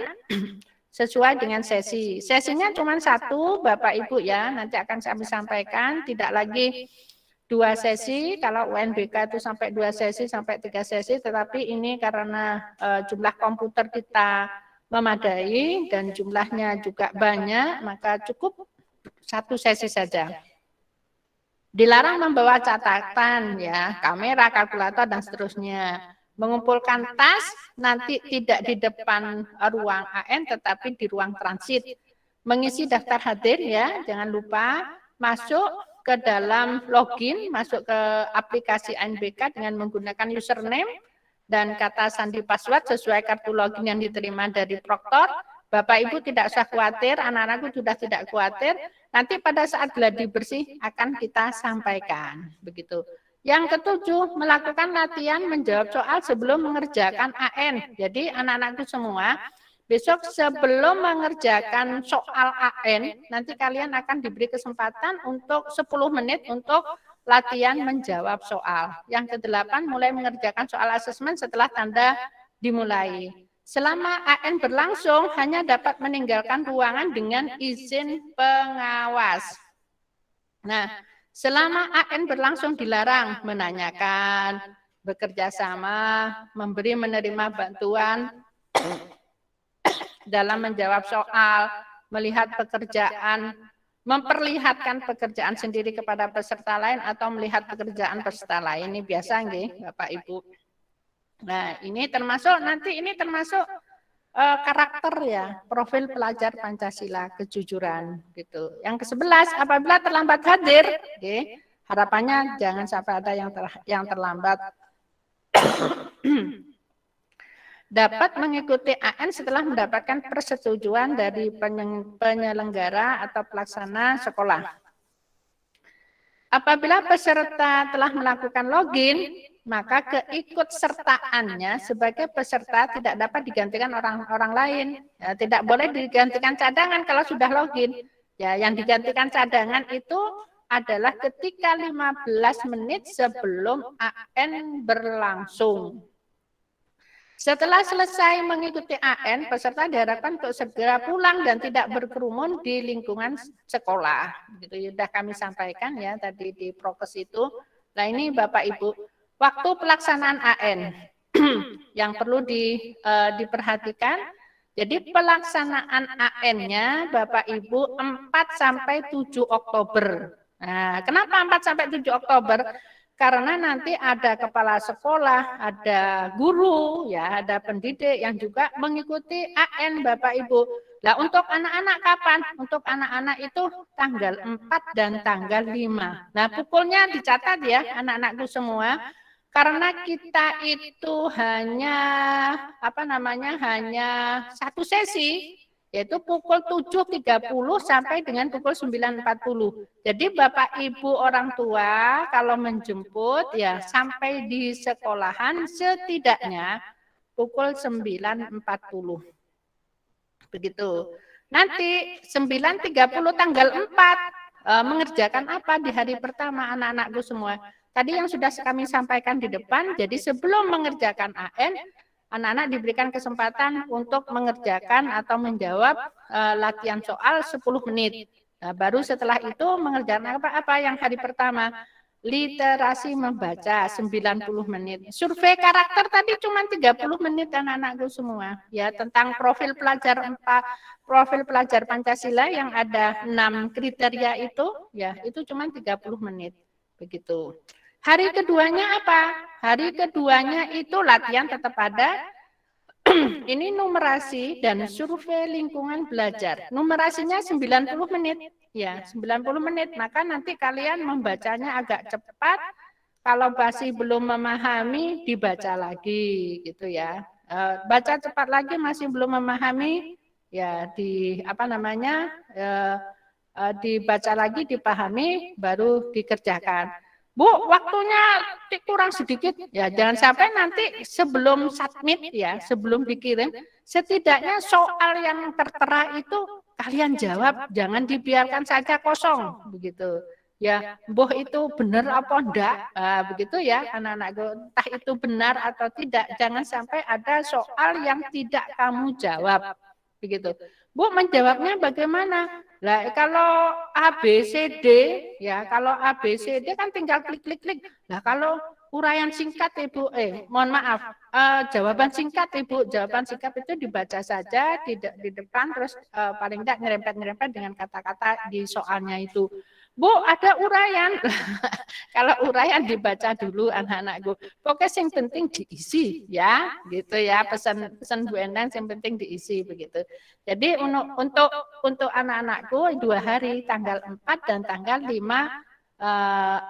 sesuai dengan sesi. Sesinya cuma satu, Bapak Ibu ya. Nanti akan kami sampaikan, tidak lagi 2 sesi, kalau UNBK itu sampai 2 sesi, sampai 3 sesi, tetapi ini karena jumlah komputer kita memadai dan jumlahnya juga banyak, maka cukup 1 sesi saja. Dilarang membawa catatan, ya, kamera, kalkulator, dan seterusnya. Mengumpulkan tas nanti tidak di depan ruang AN, tetapi di ruang transit. Mengisi daftar hadir, ya, jangan lupa masuk ke dalam login, masuk ke aplikasi ANBK dengan menggunakan username dan kata sandi password sesuai kartu login yang diterima dari proktor. Bapak Ibu tidak usah khawatir, anak-anakku sudah tidak khawatir. Nanti pada saat gladi bersih akan kita sampaikan. Begitu. Yang ketujuh, melakukan latihan menjawab soal sebelum mengerjakan AN. Jadi anak-anakku semua, besok sebelum mengerjakan soal AN, nanti kalian akan diberi kesempatan untuk 10 menit untuk latihan menjawab soal. Yang ke-8, mulai mengerjakan soal asesmen setelah tanda dimulai. Selama AN berlangsung, hanya dapat meninggalkan ruangan dengan izin pengawas. Nah, selama AN berlangsung dilarang menanyakan, bekerja sama, memberi menerima bantuan dalam menjawab soal, melihat pekerjaan, memperlihatkan pekerjaan sendiri kepada peserta lain atau melihat pekerjaan peserta lain. Ini biasa nggih, Bapak Ibu. Nah, ini termasuk karakter ya, profil pelajar Pancasila, kejujuran gitu. Yang ke-11, apabila terlambat hadir, harapannya jangan sampai ada yang terlambat. Dapat mengikuti AN setelah mendapatkan persetujuan dari penyelenggara atau pelaksana sekolah. Apabila peserta telah melakukan login, maka keikutsertaannya sebagai peserta tidak dapat digantikan orang lain. Ya, tidak boleh digantikan cadangan kalau sudah login. Ya, yang digantikan cadangan itu adalah ketika 15 menit sebelum AN berlangsung. Setelah selesai mengikuti AN, peserta diharapkan untuk segera pulang dan tidak berkerumun di lingkungan sekolah. Gitu sudah kami sampaikan ya tadi di prokes itu. Nah ini Bapak Ibu, waktu pelaksanaan AN yang perlu diperhatikan. Jadi pelaksanaan AN-nya Bapak Ibu 4 sampai 7 Oktober. Nah, kenapa 4 sampai 7 Oktober? Karena nanti ada kepala sekolah, ada guru, ya, ada pendidik yang juga mengikuti AN Bapak Ibu. Nah, untuk anak-anak kapan? Untuk anak-anak itu tanggal 4 dan tanggal 5. Nah, pukulnya dicatat ya anak-anakku semua. karena kita itu hanya hanya satu sesi, yaitu pukul 7.30 sampai dengan pukul 9.40. Jadi Bapak Ibu orang tua kalau menjemput ya sampai di sekolahan setidaknya pukul 9.40. Begitu. Nanti 9.30 tanggal 4 mengerjakan apa di hari pertama anak-anakku semua. Tadi yang sudah kami sampaikan di depan, jadi sebelum mengerjakan AN, anak-anak diberikan kesempatan untuk mengerjakan atau menjawab latihan soal 10 menit. Nah, baru setelah itu mengerjakan apa yang hari pertama. Literasi membaca 90 menit. Survei karakter tadi cuma 30 menit anak-anakku semua. Ya, tentang profil pelajar Pancasila yang ada 6 kriteria itu, ya, itu cuma 30 menit. Begitu. Hari keduanya apa? Hari keduanya itu latihan tetap ada. Ini numerasi dan survei lingkungan belajar. Numerasinya 90 menit. Ya, 90 menit. Maka nanti kalian membacanya agak cepat. Kalau masih belum memahami, dibaca lagi gitu ya. Baca cepat lagi masih belum memahami, ya dibaca lagi, dipahami, baru dikerjakan. Bu, waktunya kurang sedikit, ya jangan sampai nanti sebelum submit ya, sebelum dikirim, setidaknya soal yang tertera itu kalian jawab, jangan dibiarkan saja kosong, begitu. Ya, boh itu benar apa enggak, begitu ya anak-anakku, entah itu benar atau tidak, jangan sampai ada soal yang tidak kamu jawab, begitu. Bu, menjawabnya bagaimana? Lah kalau ABCD ya, kalau ABCD kan tinggal klik-klik-klik. Nah, kalau uraian singkat Ibu, mohon maaf, jawaban singkat Ibu, jawaban singkat itu dibaca saja di depan, terus paling tidak nyerempet-nyerempet dengan kata-kata di soalnya itu. Bu, ada uraian. Kalau uraian dibaca dulu anak-anakku. Pokoknya yang penting diisi ya, gitu ya. Pesan Bu Endang yang penting diisi begitu. Jadi untuk anak-anakku 2 hari, tanggal 4 dan tanggal 5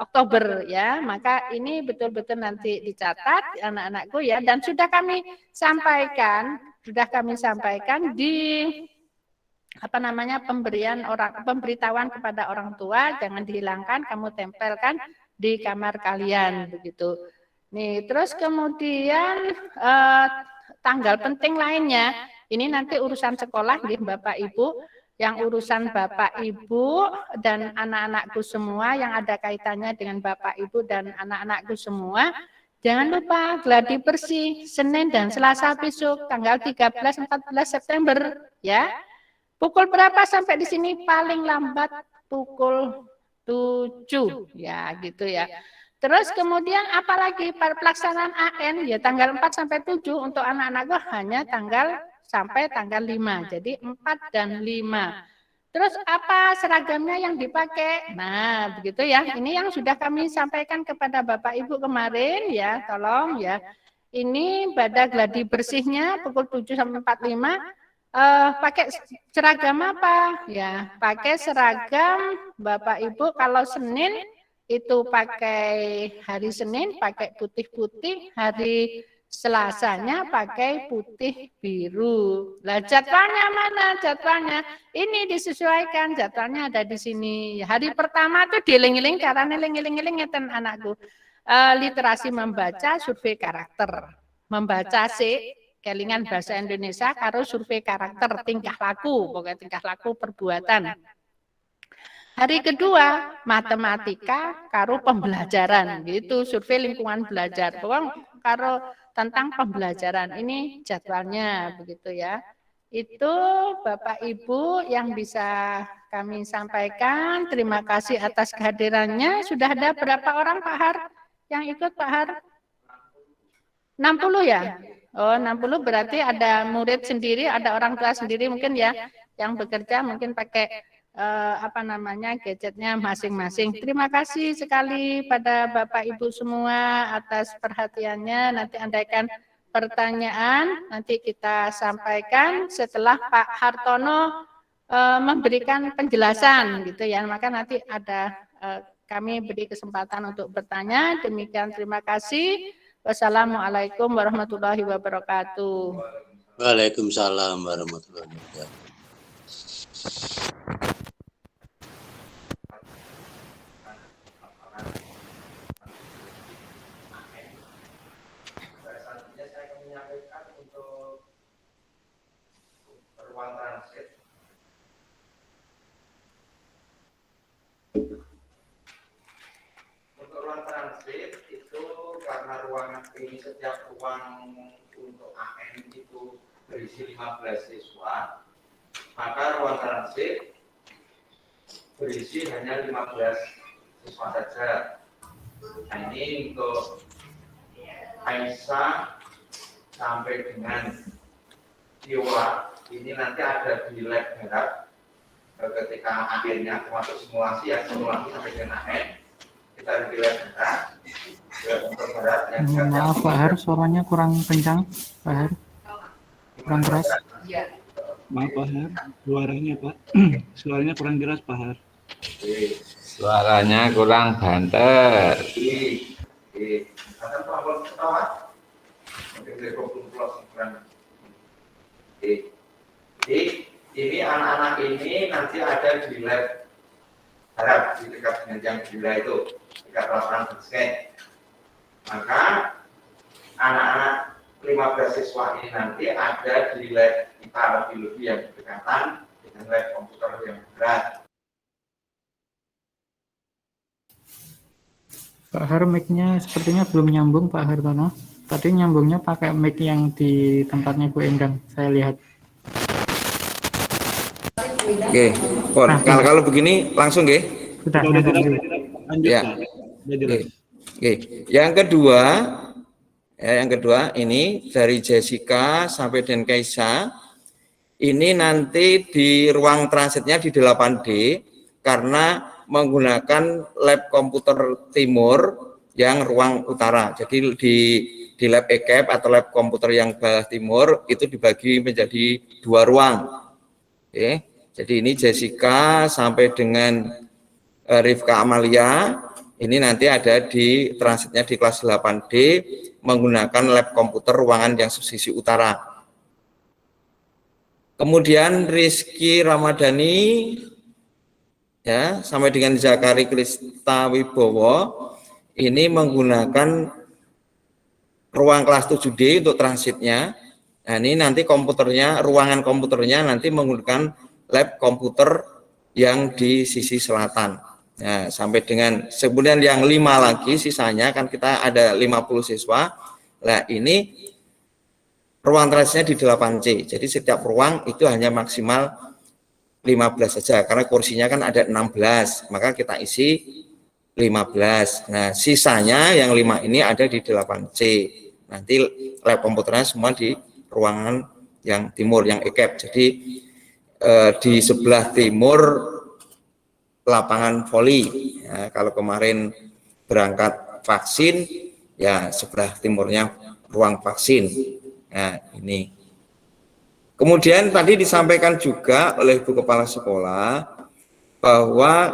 Oktober ya. Maka ini betul-betul nanti dicatat anak-anakku ya, dan sudah kami sampaikan di pemberitahuan kepada orang tua, jangan dihilangkan, kamu tempelkan di kamar kalian begitu. Nih, terus kemudian tanggal penting lainnya, ini nanti urusan sekolah nih Bapak Ibu, yang urusan Bapak Ibu dan anak-anakku semua yang ada kaitannya dengan Bapak Ibu dan anak-anakku semua. Jangan lupa gladi bersih Senin dan Selasa besok tanggal 13-14 September ya. Pukul berapa sampai di sini? Paling lambat pukul 7 ya gitu ya. Terus kemudian apalagi pelaksanaan AN ya tanggal 4 sampai 7 untuk anak-anak hanya sampai tanggal 5. Jadi 4 dan 5. Terus apa seragamnya yang dipakai? Nah, begitu ya. Ini yang sudah kami sampaikan kepada Bapak Ibu kemarin ya, tolong ya. Ini pada gladi bersihnya pukul 7 sampai 45. Pakai seragam apa? Ya, pakai seragam Bapak Ibu kalau Senin itu pakai hari Senin pakai putih-putih, hari Selasanya pakai putih biru. Lah jadwalnya mana? Jadwalnya ini disesuaikan, jadwalnya ada di sini. Hari pertama tuh dieling-eling caranya eling-eling ngeten anakku. Literasi membaca, survei karakter. Membaca kelingan bahasa Indonesia karo survei karakter tingkah laku, pokoknya tingkah laku perbuatan. Hari kedua matematika karo pembelajaran, gitu survei lingkungan belajar. Pokoknya karo tentang pembelajaran ini jadwalnya begitu ya. Itu Bapak Ibu yang bisa kami sampaikan. Terima kasih atas kehadirannya. Sudah ada berapa orang Pak Har yang ikut Pak Har? 60 ya? Oh, 60 berarti ada murid sendiri, ada orang tua sendiri mungkin ya yang bekerja mungkin pakai gadgetnya masing-masing. Terima kasih sekali pada Bapak Ibu semua atas perhatiannya. Nanti andaikan pertanyaan nanti kita sampaikan setelah Pak Hartono memberikan penjelasan gitu ya. Maka nanti ada kami beri kesempatan untuk bertanya. Demikian, terima kasih. Wassalamualaikum warahmatullahi wabarakatuh. Waalaikumsalam warahmatullahi wabarakatuh. Ruang transit. Untuk ruang transit itu karena ruangan ini setiap ruang untuk AN itu berisi 15 siswa, maka ruang transit berisi hanya 15 siswa saja. Nah, ini untuk Aisyah sampai dengan Yola ini nanti ada di lab harap ketika akhirnya termasuk simulasi sampai dengan akhir kita di lab harap Maaf Pak Har, suaranya kurang kencang Pak Har, kurang keras. Maaf Pak Har, suaranya Pak, suaranya kurang jelas Pak Har. Suaranya kurang banter. Ini anak-anak ini nanti ada di lab harap di dekat dengan yang gila itu dekat lapangan basket. Maka anak-anak 15 siswa ini nanti ada di lab kita lebih yang berdekatan dengan lab komputer yang berat. Pak Har, mic-nya sepertinya belum nyambung Pak Hartono. Tadi nyambungnya pakai mic yang di tempatnya Bu Endang, saya lihat. Oke, kalau begini langsung nggih. Sudah. Lanjut Ya. Pak. Udah jelas. Oke. Yang kedua ini dari Jessica sampai dengan Kaisa. Ini nanti di ruang transitnya di 8D karena menggunakan lab komputer timur yang ruang utara. Jadi di lab ECAP atau lab komputer yang belah timur itu dibagi menjadi 2 ruang. Oke. Jadi ini Jessica sampai dengan Rifka Amalia, ini nanti ada di transitnya di kelas 8D menggunakan lab komputer ruangan yang sisi utara. Kemudian Rizky Ramadhani ya sampai dengan Zakari Krista Wibowo ini menggunakan ruang kelas 7D untuk transitnya. Nah, ini nanti komputernya, ruangan komputernya nanti menggunakan lab komputer yang di sisi selatan. Nah, sampai dengan kemudian yang 5 lagi sisanya kan kita ada 50 siswa. Nah, ini ruang transitnya di 8C. Jadi setiap ruang itu hanya maksimal 15 saja karena kursinya kan ada 16, maka kita isi 15. Nah, sisanya yang 5 ini ada di 8C. Nanti lab komputernya semua di ruangan yang timur, yang ECAP. Jadi di sebelah timur lapangan voli. Ya, kalau kemarin berangkat vaksin, ya sebelah timurnya ruang vaksin. Nah, ini. Kemudian tadi disampaikan juga oleh Bu Kepala Sekolah bahwa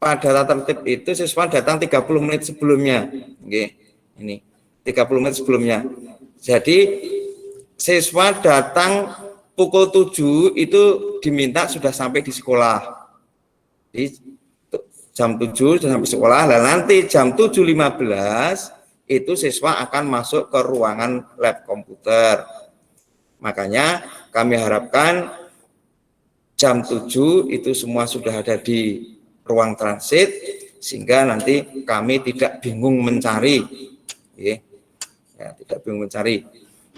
pada tata tertib itu siswa datang 30 menit sebelumnya. Oke, ini 30 menit sebelumnya. Jadi siswa datang pukul 7 itu diminta sudah sampai di sekolah. Jadi jam 7 sudah sampai sekolah, dan nanti jam 7.15 itu siswa akan masuk ke ruangan lab komputer. Makanya kami harapkan jam 7 itu semua sudah ada di ruang transit sehingga nanti kami tidak bingung mencari. Ya, tidak bingung mencari.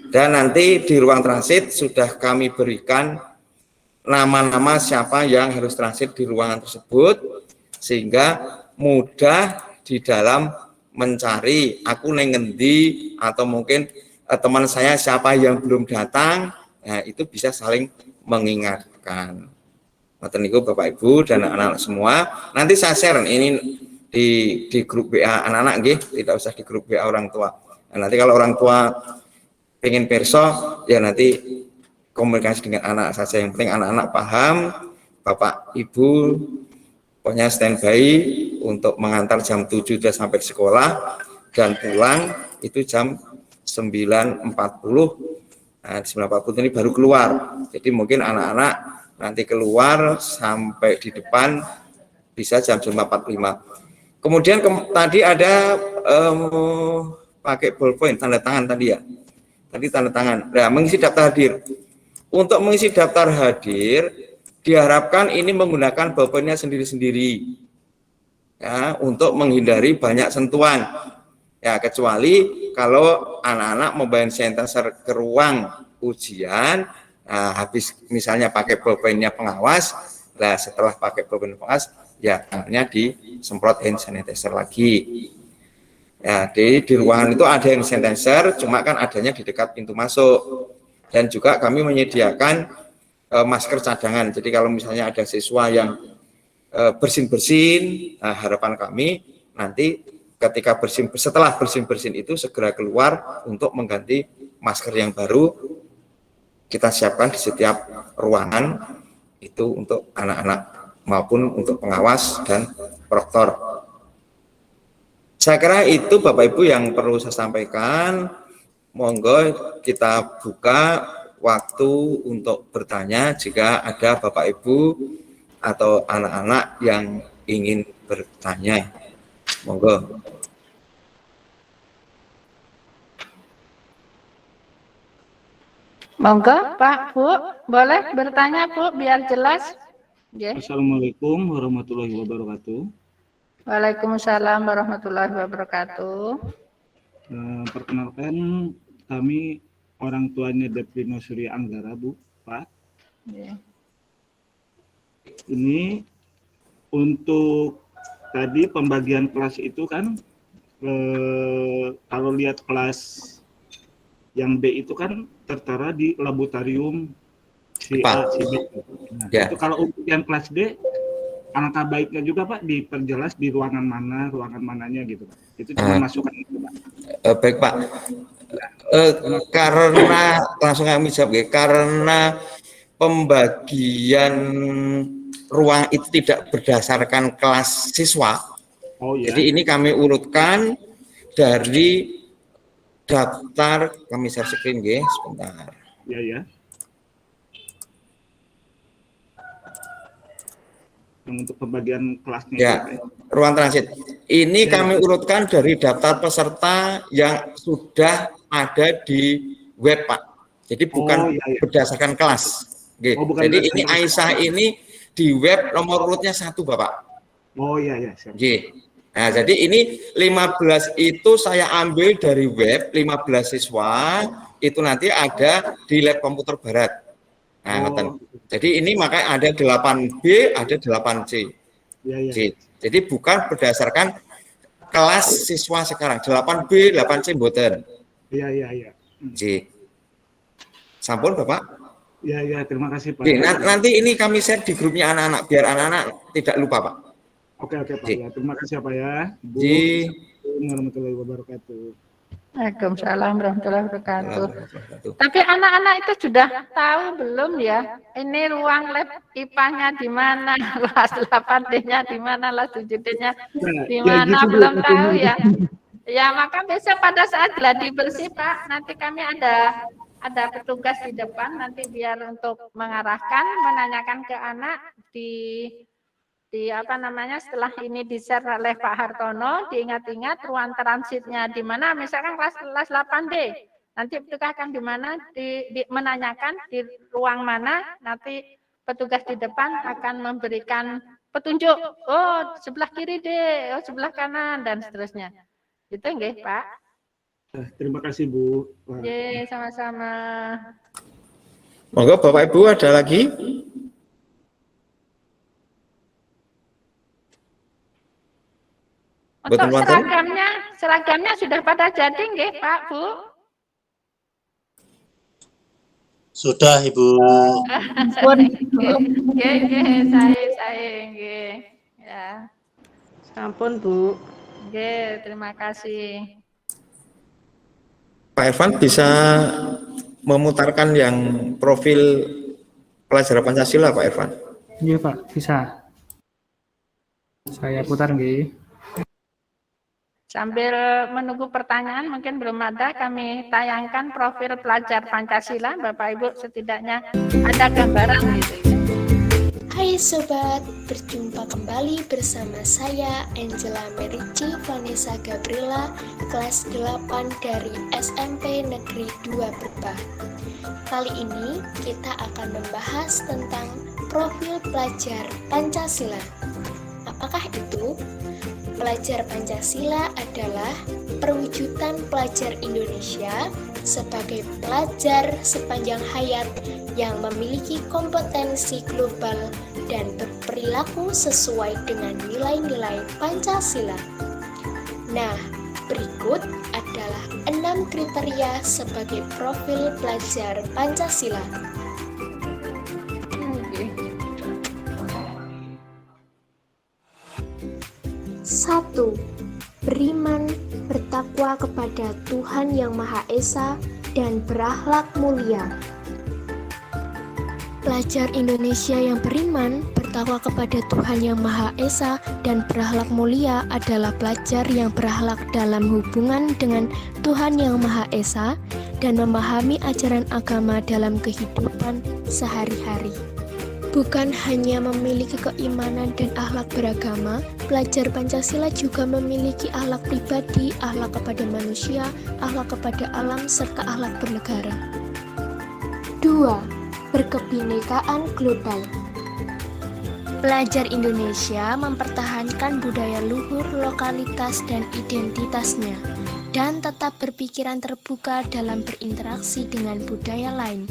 Dan nanti di ruang transit sudah kami berikan nama-nama siapa yang harus transit di ruangan tersebut sehingga mudah di dalam mencari aku neng ngendi atau mungkin teman saya siapa yang belum datang, nah itu bisa saling mengingatkan. Ngoten niku Bapak Ibu dan anak-anak semua. Nanti saya share ini di grup WA anak-anak nggih, tidak usah di grup WA orang tua. Nah, nanti kalau orang tua pengen perso ya nanti komunikasi dengan anak saja, yang penting anak-anak paham, Bapak Ibu pokoknya standby untuk mengantar jam 7 sudah sampai di sekolah dan pulang itu jam 9.40. Nah, 9.40 ini baru keluar. Jadi mungkin anak-anak nanti keluar sampai di depan bisa jam 5.45. Kemudian tadi ada pakai ballpoint tanda tangan tadi ya. Tadi tanda tangan. Nah, mengisi daftar hadir. Untuk mengisi daftar hadir diharapkan ini menggunakan ballpointnya sendiri-sendiri. Ya, untuk menghindari banyak sentuhan. Ya, kecuali kalau anak-anak membawa sanitizer ke ruang ujian, nah, habis misalnya pakai ballpointnya pengawas, nah setelah pakai ballpoint pengawas, ya tangannya disemprot hand sanitizer lagi. Ya, di ruangan itu ada hand sanitizer, cuma kan adanya di dekat pintu masuk. Dan juga kami menyediakan masker cadangan. Jadi kalau misalnya ada siswa yang bersin-bersin, nah, harapan kami nanti ketika setelah bersin-bersin itu segera keluar untuk mengganti masker yang baru. Kita siapkan di setiap ruangan itu untuk anak-anak maupun untuk pengawas dan proktor. Saya kira itu Bapak Ibu yang perlu saya sampaikan. Monggo kita buka waktu untuk bertanya jika ada Bapak Ibu atau anak-anak yang ingin bertanya. Monggo. Monggo Pak, Bu, boleh bertanya Bu biar jelas. Yeah. Assalamualaikum warahmatullahi wabarakatuh. Waalaikumsalam warahmatullahi wabarakatuh. Perkenalkan, kami orang tuanya Deprino Surya Anggara, Bu, Pak. Yeah. Ini untuk tadi pembagian kelas itu kan, kalau lihat kelas yang B itu kan tertera di laboratorium si A, si B. Nah, ya. Itu kalau untuk yang kelas D, alangkah baiknya juga Pak diperjelas di ruangan mananya gitu Pak. Itu cuma masukan itu Pak. Baik Pak. Karena langsung kami jawab ya, karena pembagian ruang itu tidak berdasarkan kelas siswa. Oh, ya. Jadi ini kami urutkan dari daftar, kami share screen ya, sebentar. Ya, ya. Yang untuk pembagian kelasnya. Ya, ruang transit. Ini Ya. kami urutkan dari daftar peserta yang sudah ada di web, Pak. Jadi bukan ya. berdasarkan kelas. Oke. Oh, bukan jadi ini berdasarkan Aisyah ini di web nomor urutnya 1, Bapak. Oh iya, ya. Oke. Nah, jadi ini 15 itu saya ambil dari web, 15 siswa itu nanti ada di lab komputer barat. Nah, jadi ini makanya ada 8B, ada 8C. Ya. Jadi bukan berdasarkan kelas siswa sekarang, 8B, 8C mboten. Iya. Sampun, Bapak? Ya, terima kasih Pak. Oke, nanti ini kami share di grupnya anak-anak, biar anak-anak tidak lupa, Pak. Oke Pak. Ya, terima kasih Pak ya. Bu, Assalamualaikum warahmatullahi wabarakatuh. Waalaikumsalam warahmatullahi wabarakatuh. Tapi anak-anak itu sudah tahu belum ya? Ini ruang lab IPA-nya di mana, kelas 8D-nya di mana, kelas 7D-nya di mana, gitu, belum tahu ya. Ya, maka besok pada saat gladi bersih Pak, nanti kami ada petugas di depan nanti biar untuk mengarahkan, menanyakan ke anak di setelah ini di-share oleh Pak Hartono, diingat-ingat ruang transitnya di mana, misalkan kelas 8D, nanti petugas akan di mana, menanyakan di ruang mana, nanti petugas di depan akan memberikan petunjuk, oh sebelah kiri deh, oh sebelah kanan, dan seterusnya. Itu nggih, Pak. Terima kasih Bu. Ye, sama-sama. Monggo Bapak Ibu ada lagi? Untuk seragamnya sudah pada jadi nggih, Pak, Bu? Sudah Ibu. Nggih, saya nggih. Ya. Sampun Bu. Nggih, terima kasih. Pak Irfan bisa memutarkan yang profil pelajaran Pancasila, Pak Irfan? Iya Pak, bisa. Saya putar nggih. Sambil menunggu pertanyaan, mungkin belum ada, kami tayangkan profil pelajar Pancasila. Bapak Ibu setidaknya ada gambaran gitu. Hai Sobat, berjumpa kembali bersama saya Angela Merici Vanessa Gabriela, kelas 8 dari SMP Negeri 2 Berbah. Kali ini kita akan membahas tentang profil pelajar Pancasila. Apakah itu? Pelajar Pancasila adalah perwujudan pelajar Indonesia sebagai pelajar sepanjang hayat yang memiliki kompetensi global dan berperilaku sesuai dengan nilai-nilai Pancasila. Nah, berikut adalah 6 kriteria sebagai profil pelajar Pancasila. 1. Beriman, bertakwa kepada Tuhan Yang Maha Esa, dan berakhlak mulia. Pelajar Indonesia yang beriman, bertakwa kepada Tuhan Yang Maha Esa, dan berakhlak mulia adalah pelajar yang berakhlak dalam hubungan dengan Tuhan Yang Maha Esa dan memahami ajaran agama dalam kehidupan sehari-hari. Bukan hanya memiliki keimanan dan akhlak beragama, pelajar Pancasila juga memiliki akhlak pribadi, akhlak kepada manusia, akhlak kepada alam, serta akhlak bernegara. 2. Berkebinekaan global. Pelajar Indonesia mempertahankan budaya luhur lokalitas dan identitasnya, dan tetap berpikiran terbuka dalam berinteraksi dengan budaya lain.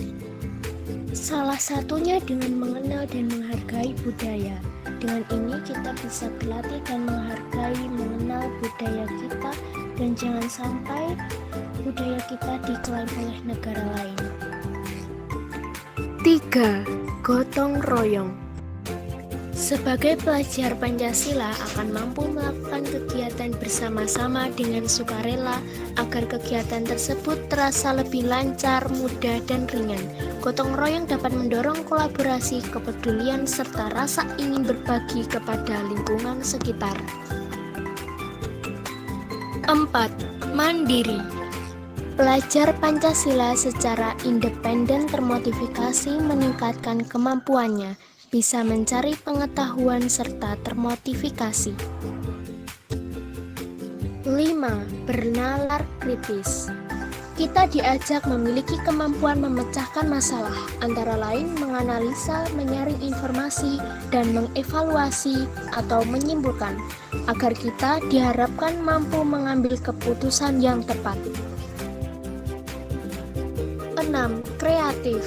Salah satunya dengan mengenal dan menghargai budaya. Dengan ini kita bisa berlatih dan menghargai, mengenal budaya kita, dan jangan sampai budaya kita diklaim oleh negara lain. 3. Gotong royong. Sebagai pelajar Pancasila akan mampu melakukan kegiatan bersama-sama dengan sukarela agar kegiatan tersebut terasa lebih lancar, mudah, dan ringan. Gotong royong dapat mendorong kolaborasi, kepedulian, serta rasa ingin berbagi kepada lingkungan sekitar. 4. Mandiri. Pelajar Pancasila secara independen termotivasi meningkatkan kemampuannya, bisa mencari pengetahuan serta termotivasi. 5. Bernalar kritis. Kita diajak memiliki kemampuan memecahkan masalah, antara lain menganalisa, menyaring informasi, dan mengevaluasi atau menyimpulkan, agar kita diharapkan mampu mengambil keputusan yang tepat. 6. Kreatif.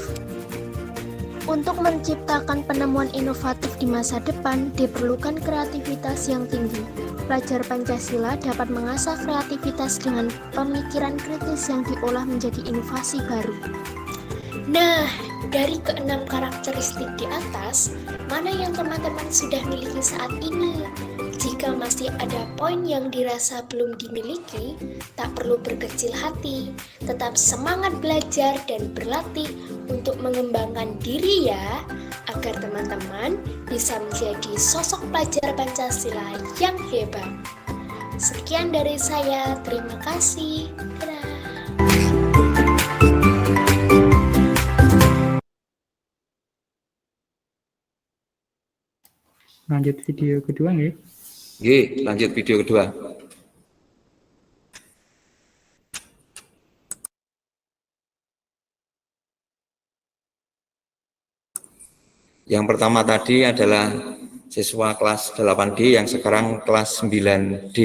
Untuk menciptakan penemuan inovatif di masa depan, diperlukan kreativitas yang tinggi. Pelajar Pancasila dapat mengasah kreativitas dengan pemikiran kritis yang diolah menjadi inovasi baru. Nah, dari keenam karakteristik di atas, mana yang teman-teman sudah miliki saat ini? Jika masih ada poin yang dirasa belum dimiliki, tak perlu berkecil hati, tetap semangat belajar dan berlatih untuk mengembangkan diri ya, agar teman-teman bisa menjadi sosok pelajar Pancasila yang hebat. Sekian dari saya, terima kasih. Dadah. Lanjut video kedua nggih. Nggih, lanjut video kedua. Yang pertama tadi adalah siswa kelas 8D yang sekarang kelas 9D.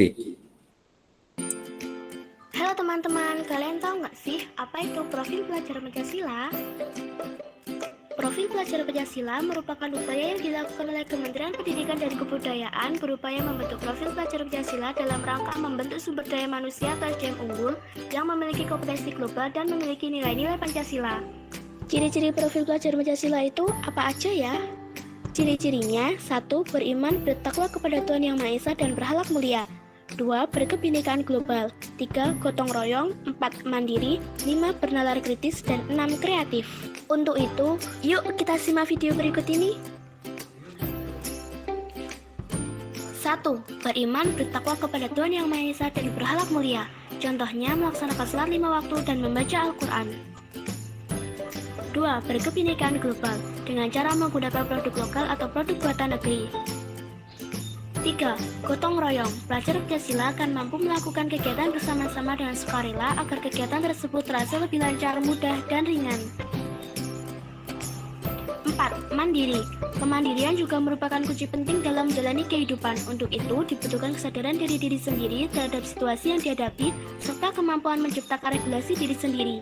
Halo teman-teman, kalian tahu nggak sih apa itu profil pelajar Pancasila? Profil pelajar Pancasila merupakan upaya yang dilakukan oleh Kementerian Pendidikan dan Kebudayaan berupaya membentuk profil pelajar Pancasila dalam rangka membentuk sumber daya manusia atau SDM unggul yang memiliki kompetensi global dan memiliki nilai-nilai Pancasila. Ciri-ciri profil pelajar Pancasila itu apa aja ya? Ciri-cirinya: 1. Beriman, bertakwa kepada Tuhan Yang Maha Esa dan berakhlak mulia. 2. Berkebinekaan global. 3. Gotong royong. 4. Mandiri. 5. Bernalar kritis. Dan 6. Kreatif. Untuk itu, yuk kita simak video berikut ini. 1. Beriman, bertakwa kepada Tuhan Yang Maha Esa dan berhalak mulia. Contohnya melaksanakan salat 5 waktu dan membaca Al-Quran. 2. Berkebinekaan global dengan cara menggunakan produk lokal atau produk buatan negeri. 3. Gotong royong. Pelajar Pancasila akan mampu melakukan kegiatan bersama-sama dengan sukarela agar kegiatan tersebut terasa lebih lancar, mudah, dan ringan. 4. Mandiri. Kemandirian juga merupakan kunci penting dalam menjalani kehidupan. Untuk itu, dibutuhkan kesadaran dari diri sendiri terhadap situasi yang dihadapi, serta kemampuan menciptakan regulasi diri sendiri.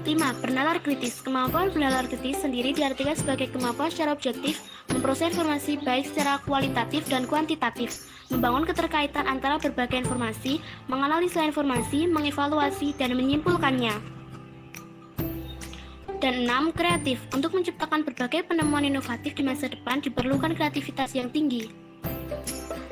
5. Bernalar kritis. Kemampuan bernalar kritis sendiri diartikan sebagai kemampuan secara objektif memproses informasi baik secara kualitatif dan kuantitatif, membangun keterkaitan antara berbagai informasi, menganalisa informasi, mengevaluasi, dan menyimpulkannya. Dan 6. Kreatif. Untuk menciptakan berbagai penemuan inovatif di masa depan diperlukan kreativitas yang tinggi.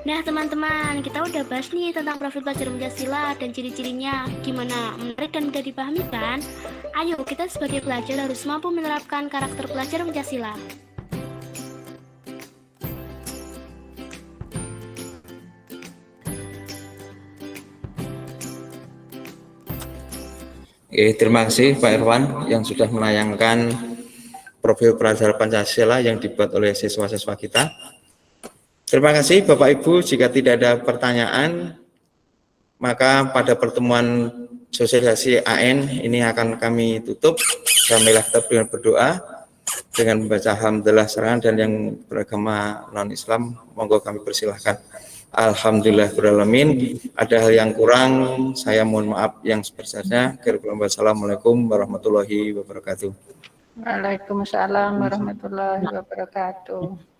Nah teman-teman, kita udah bahas nih tentang profil pelajar Pancasila dan ciri-cirinya. Gimana? Menarik dan mudah dipahami kan? Ayo, kita sebagai pelajar harus mampu menerapkan karakter pelajar Pancasila. Terima kasih Pak Irwan yang sudah menayangkan profil pelajar Pancasila yang dibuat oleh siswa-siswa kita. Terima kasih Bapak Ibu, jika tidak ada pertanyaan, maka pada pertemuan sosialisasi AN ini akan kami tutup. Kami tetap dengan berdoa, dengan membaca Alhamdulillah serangan, dan yang beragama non-Islam, monggo kami persilahkan. Alhamdulillahirrahmanirrahim. Ada hal yang kurang, saya mohon maaf yang sebesar-besarnya. Assalamualaikum warahmatullahi wabarakatuh. Waalaikumsalam warahmatullahi wabarakatuh.